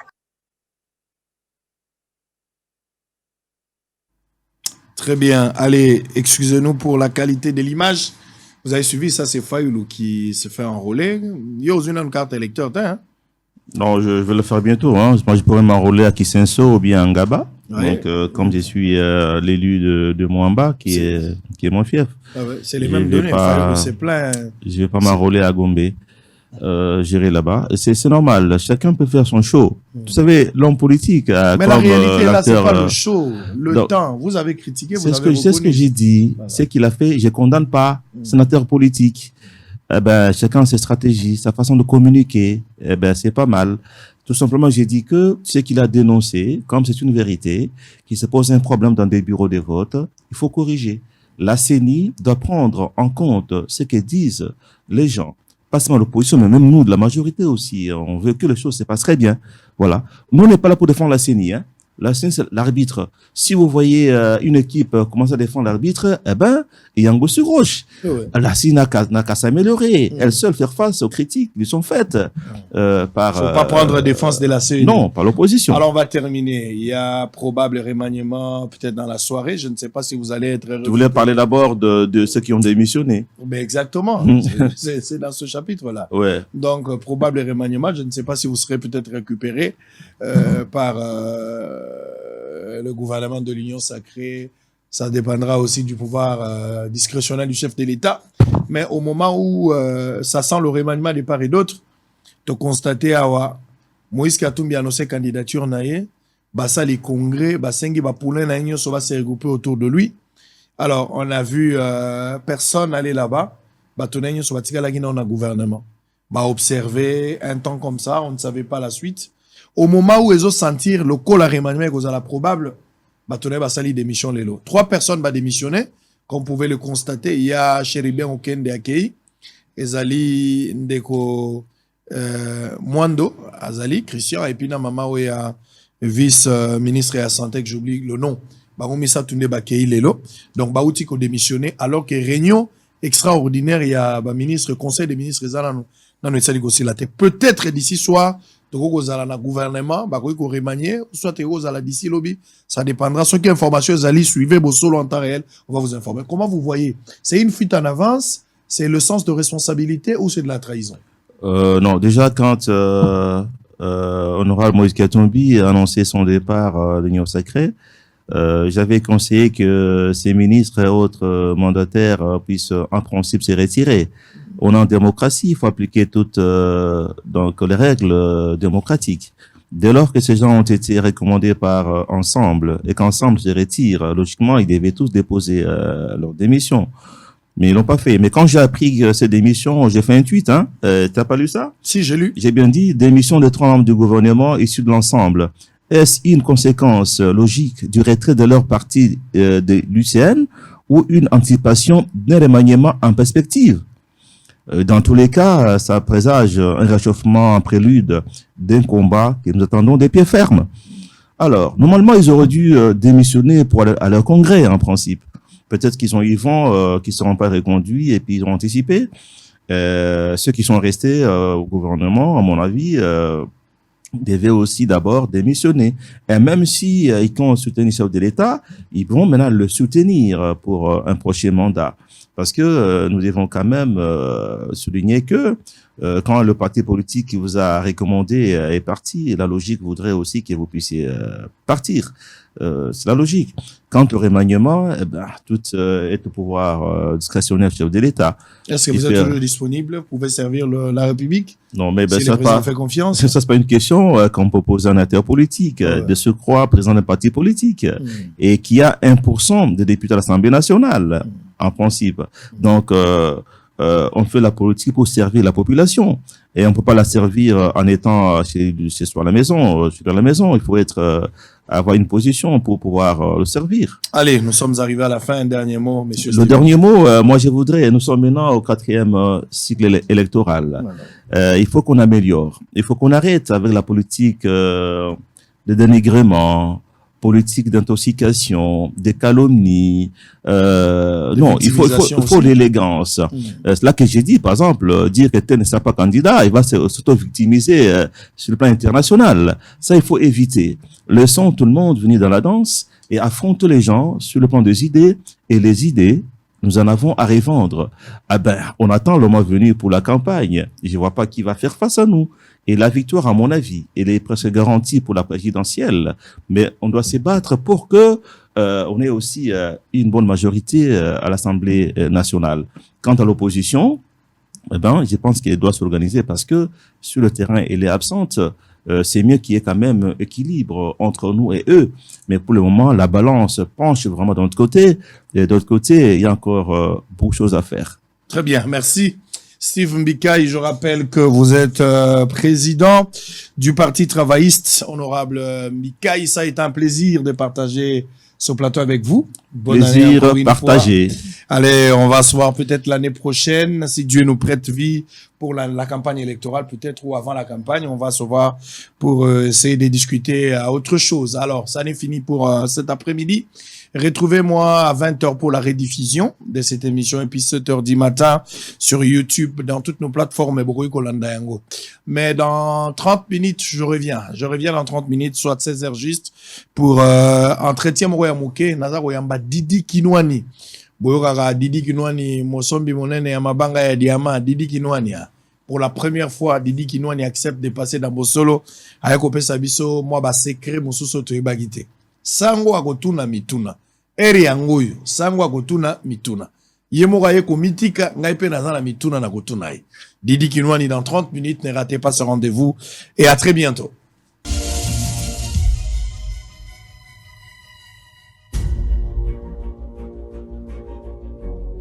Très bien. Allez, excusez-nous pour la qualité de l'image. Vous avez suivi ça, c'est Fayoulou qui se fait enrôler. Il y a une carte électeur, hein? Non, je vais le faire bientôt. Hein. Moi, je pourrais m'enrôler à Kisenso ou bien à Ngaba. Ouais. Donc, comme je suis l'élu de Mwamba, qui est mon fief. Ah ouais, c'est les mêmes données. Fayoulou, c'est plein. Je vais pas m'enrôler à Gombe. J'irai là-bas. C'est normal. Chacun peut faire son show. Vous savez, l'homme politique. Mais la réalité, là, c'est pas le show, le temps. Vous avez critiqué, vous avez reconnu. C'est ce que j'ai dit. Voilà. C'est qu'il a fait. Je condamne pas sénateur politique. Eh ben, chacun ses stratégies, sa façon de communiquer. Eh ben, c'est pas mal. Tout simplement, j'ai dit que ce qu'il a dénoncé, comme c'est une vérité, qu'il se pose un problème dans des bureaux de vote, il faut corriger. La CENI doit prendre en compte ce que disent les gens. Pas seulement l'opposition, mais même nous, de la majorité aussi. On veut que les choses se passent très bien. Voilà. Nous, on n'est pas là pour défendre la CENI. Hein. La CENI, c'est l'arbitre. Si vous voyez une équipe commencer à défendre l'arbitre, eh ben, il y a un goût sur roche. Ouais. La CENI n'a qu'à s'améliorer. Elle seule faire face aux critiques qui lui sont faites par... Il ne faut pas prendre défense de la CENI. Non, par l'opposition. Alors, on va terminer. Il y a probable remaniement peut-être dans la soirée. Je ne sais pas si vous allez être... Je voulais parler d'abord de ceux qui ont démissionné. Mais exactement. C'est dans ce chapitre-là. Ouais. Donc, probable remaniement. Je ne sais pas si vous serez peut-être récupéré par... le gouvernement de l'Union sacrée, ça dépendra aussi du pouvoir discrétionnel du chef de l'État. Mais au moment où ça sent le remaniement de part et d'autre, de constater à Moïse Katumbi a annoncé candidature naïe, basa les congrès, basengi bapoulin naïe, ça va se regrouper autour de lui. Alors, on a vu personne aller là-bas, batonaïe, ça va tirer la guinée, on a gouvernement. Bah, observer un temps comme ça, on ne savait pas la suite. Au moment où ils ont senti le col à remaniement que la probable, Batoné va salir démission lelo. 3 personnes vont démissionner, comme vous pouvez le constater. Il y a Chéribien Okende Akei, Ezali Ndeko Mwando, Azali, Christian, et puis na maman où il y a vice-ministre de la santé, que j'oublie le nom, Baromisa Tunde Bakei lelo. Donc, Baouti ko démissionné, alors que réunion extraordinaire, il y a ministre, conseil des ministres, peut-être d'ici soir, le gouvernement, soit d'ici lobby, ça dépendra. Ce qui est information, suivez vos solos en temps réel, on va vous informer. Comment vous voyez? C'est une fuite en avance? C'est le sens de responsabilité ou c'est de la trahison? Non, déjà quand Honorable Moïse Katumbi a annoncé son départ de l'Union sacrée, j'avais conseillé que ces ministres et autres mandataires puissent en principe se retirer. On est en démocratie, il faut appliquer toutes donc les règles démocratiques. Dès lors que ces gens ont été recommandés par Ensemble et qu'Ensemble se retire, logiquement, ils devaient tous déposer leur démission. Mais ils l'ont pas fait. Mais quand j'ai appris cette démission, j'ai fait un tweet. T'as pas lu ça? Si, j'ai lu. J'ai bien dit démission de 3 membres du gouvernement issus de l'Ensemble. Est-ce une conséquence logique du retrait de leur parti de l'UCN ou une anticipation d'un remaniement en perspective? Dans tous les cas, ça présage un réchauffement en prélude d'un combat que nous attendons des pieds fermes. Alors, normalement, ils auraient dû démissionner pour aller à leur congrès, en principe. Peut-être qu'ils ne seront pas reconduits et puis ils ont anticipé. Ceux qui sont restés au gouvernement, à mon avis, devaient aussi d'abord démissionner. Et même si ils comptent soutenir le chef de l'État, ils vont maintenant le soutenir pour un prochain mandat. Parce que nous devons quand même souligner que quand le parti politique qui vous a recommandé est parti, la logique voudrait aussi que vous puissiez partir. C'est la logique. Quant au remaniement, tout est au pouvoir discrétionnaire du chef de l'État. Est-ce que vous êtes toujours disponible? Vous pouvez servir la République? Non, mais si le président fait confiance. Ça, c'est pas une question qu'on peut poser à un acteur politique, de se croire président d'un parti politique, et qui a 1% de députés à l'Assemblée nationale, en principe. Donc, on fait la politique pour servir la population. Et on peut pas la servir en étant chez soi à la maison. Dans la maison, il faut avoir une position pour pouvoir le servir. Allez, nous sommes arrivés à la fin. Un dernier mot, monsieur. Le dernier mot, moi je voudrais, nous sommes maintenant au 4e cycle électoral. Il faut qu'on améliore. Il faut qu'on arrête avec la politique de dénigrement, politique d'intoxication, des calomnies. Non, il faut l'élégance. C'est là que j'ai dit, par exemple, dire que tel ne sera pas candidat, il va s'auto-victimiser sur le plan international. Ça, il faut éviter. Laissons tout le monde venir dans la danse et affronter les gens sur le plan des idées. Et les idées, nous en avons à revendre. On attend le mois venu pour la campagne. Je vois pas qui va faire face à nous. Et la victoire, à mon avis, elle est presque garantie pour la présidentielle. Mais on doit se battre pour que on ait aussi une bonne majorité à l'Assemblée nationale. Quant à l'opposition, je pense qu'elle doit s'organiser parce que sur le terrain, elle est absente. C'est mieux qu'il y ait quand même équilibre entre nous et eux. Mais pour le moment, la balance penche vraiment de notre côté. Et de l'autre côté, il y a encore beaucoup de choses à faire. Très bien, merci. Steve Mbikaï, je rappelle que vous êtes président du Parti travailliste. Honorable Mbikaï, ça a été un plaisir de partager ce plateau avec vous. Bonne plaisir partagé. Allez, on va se voir peut-être l'année prochaine, si Dieu nous prête vie pour la campagne électorale, peut-être, ou avant la campagne. On va se voir pour essayer de discuter à autre chose. Alors, ça n'est fini pour cet après-midi. Retrouvez-moi à 20h pour la rediffusion de cette émission et puis 7h du matin sur YouTube, dans toutes nos plateformes. Mais dans 30 minutes, je reviens. Je reviens dans 30 minutes, soit 16h juste, pour entretien Moroya Mouké, Nazar Oyamba Didi Kinwani. Boyokaka Didi Kinwani, Mosombi Monene Yamabanga ya Diama, Didi Kinwani. Pour la première fois, Didi Kinwani accepte de passer dans Bosolo. Ayako Pesabiso, moi, ba secret, Mosuso Toyebagite. Sango akotuna mituna. Eri yangoyo, sango akotuna mituna. Yemoga yeko mitika, ngaipe nazana mituna na kotuna. Didi Kinwani dans 30 minutes, ne ratez pas ce rendez-vous et à très bientôt.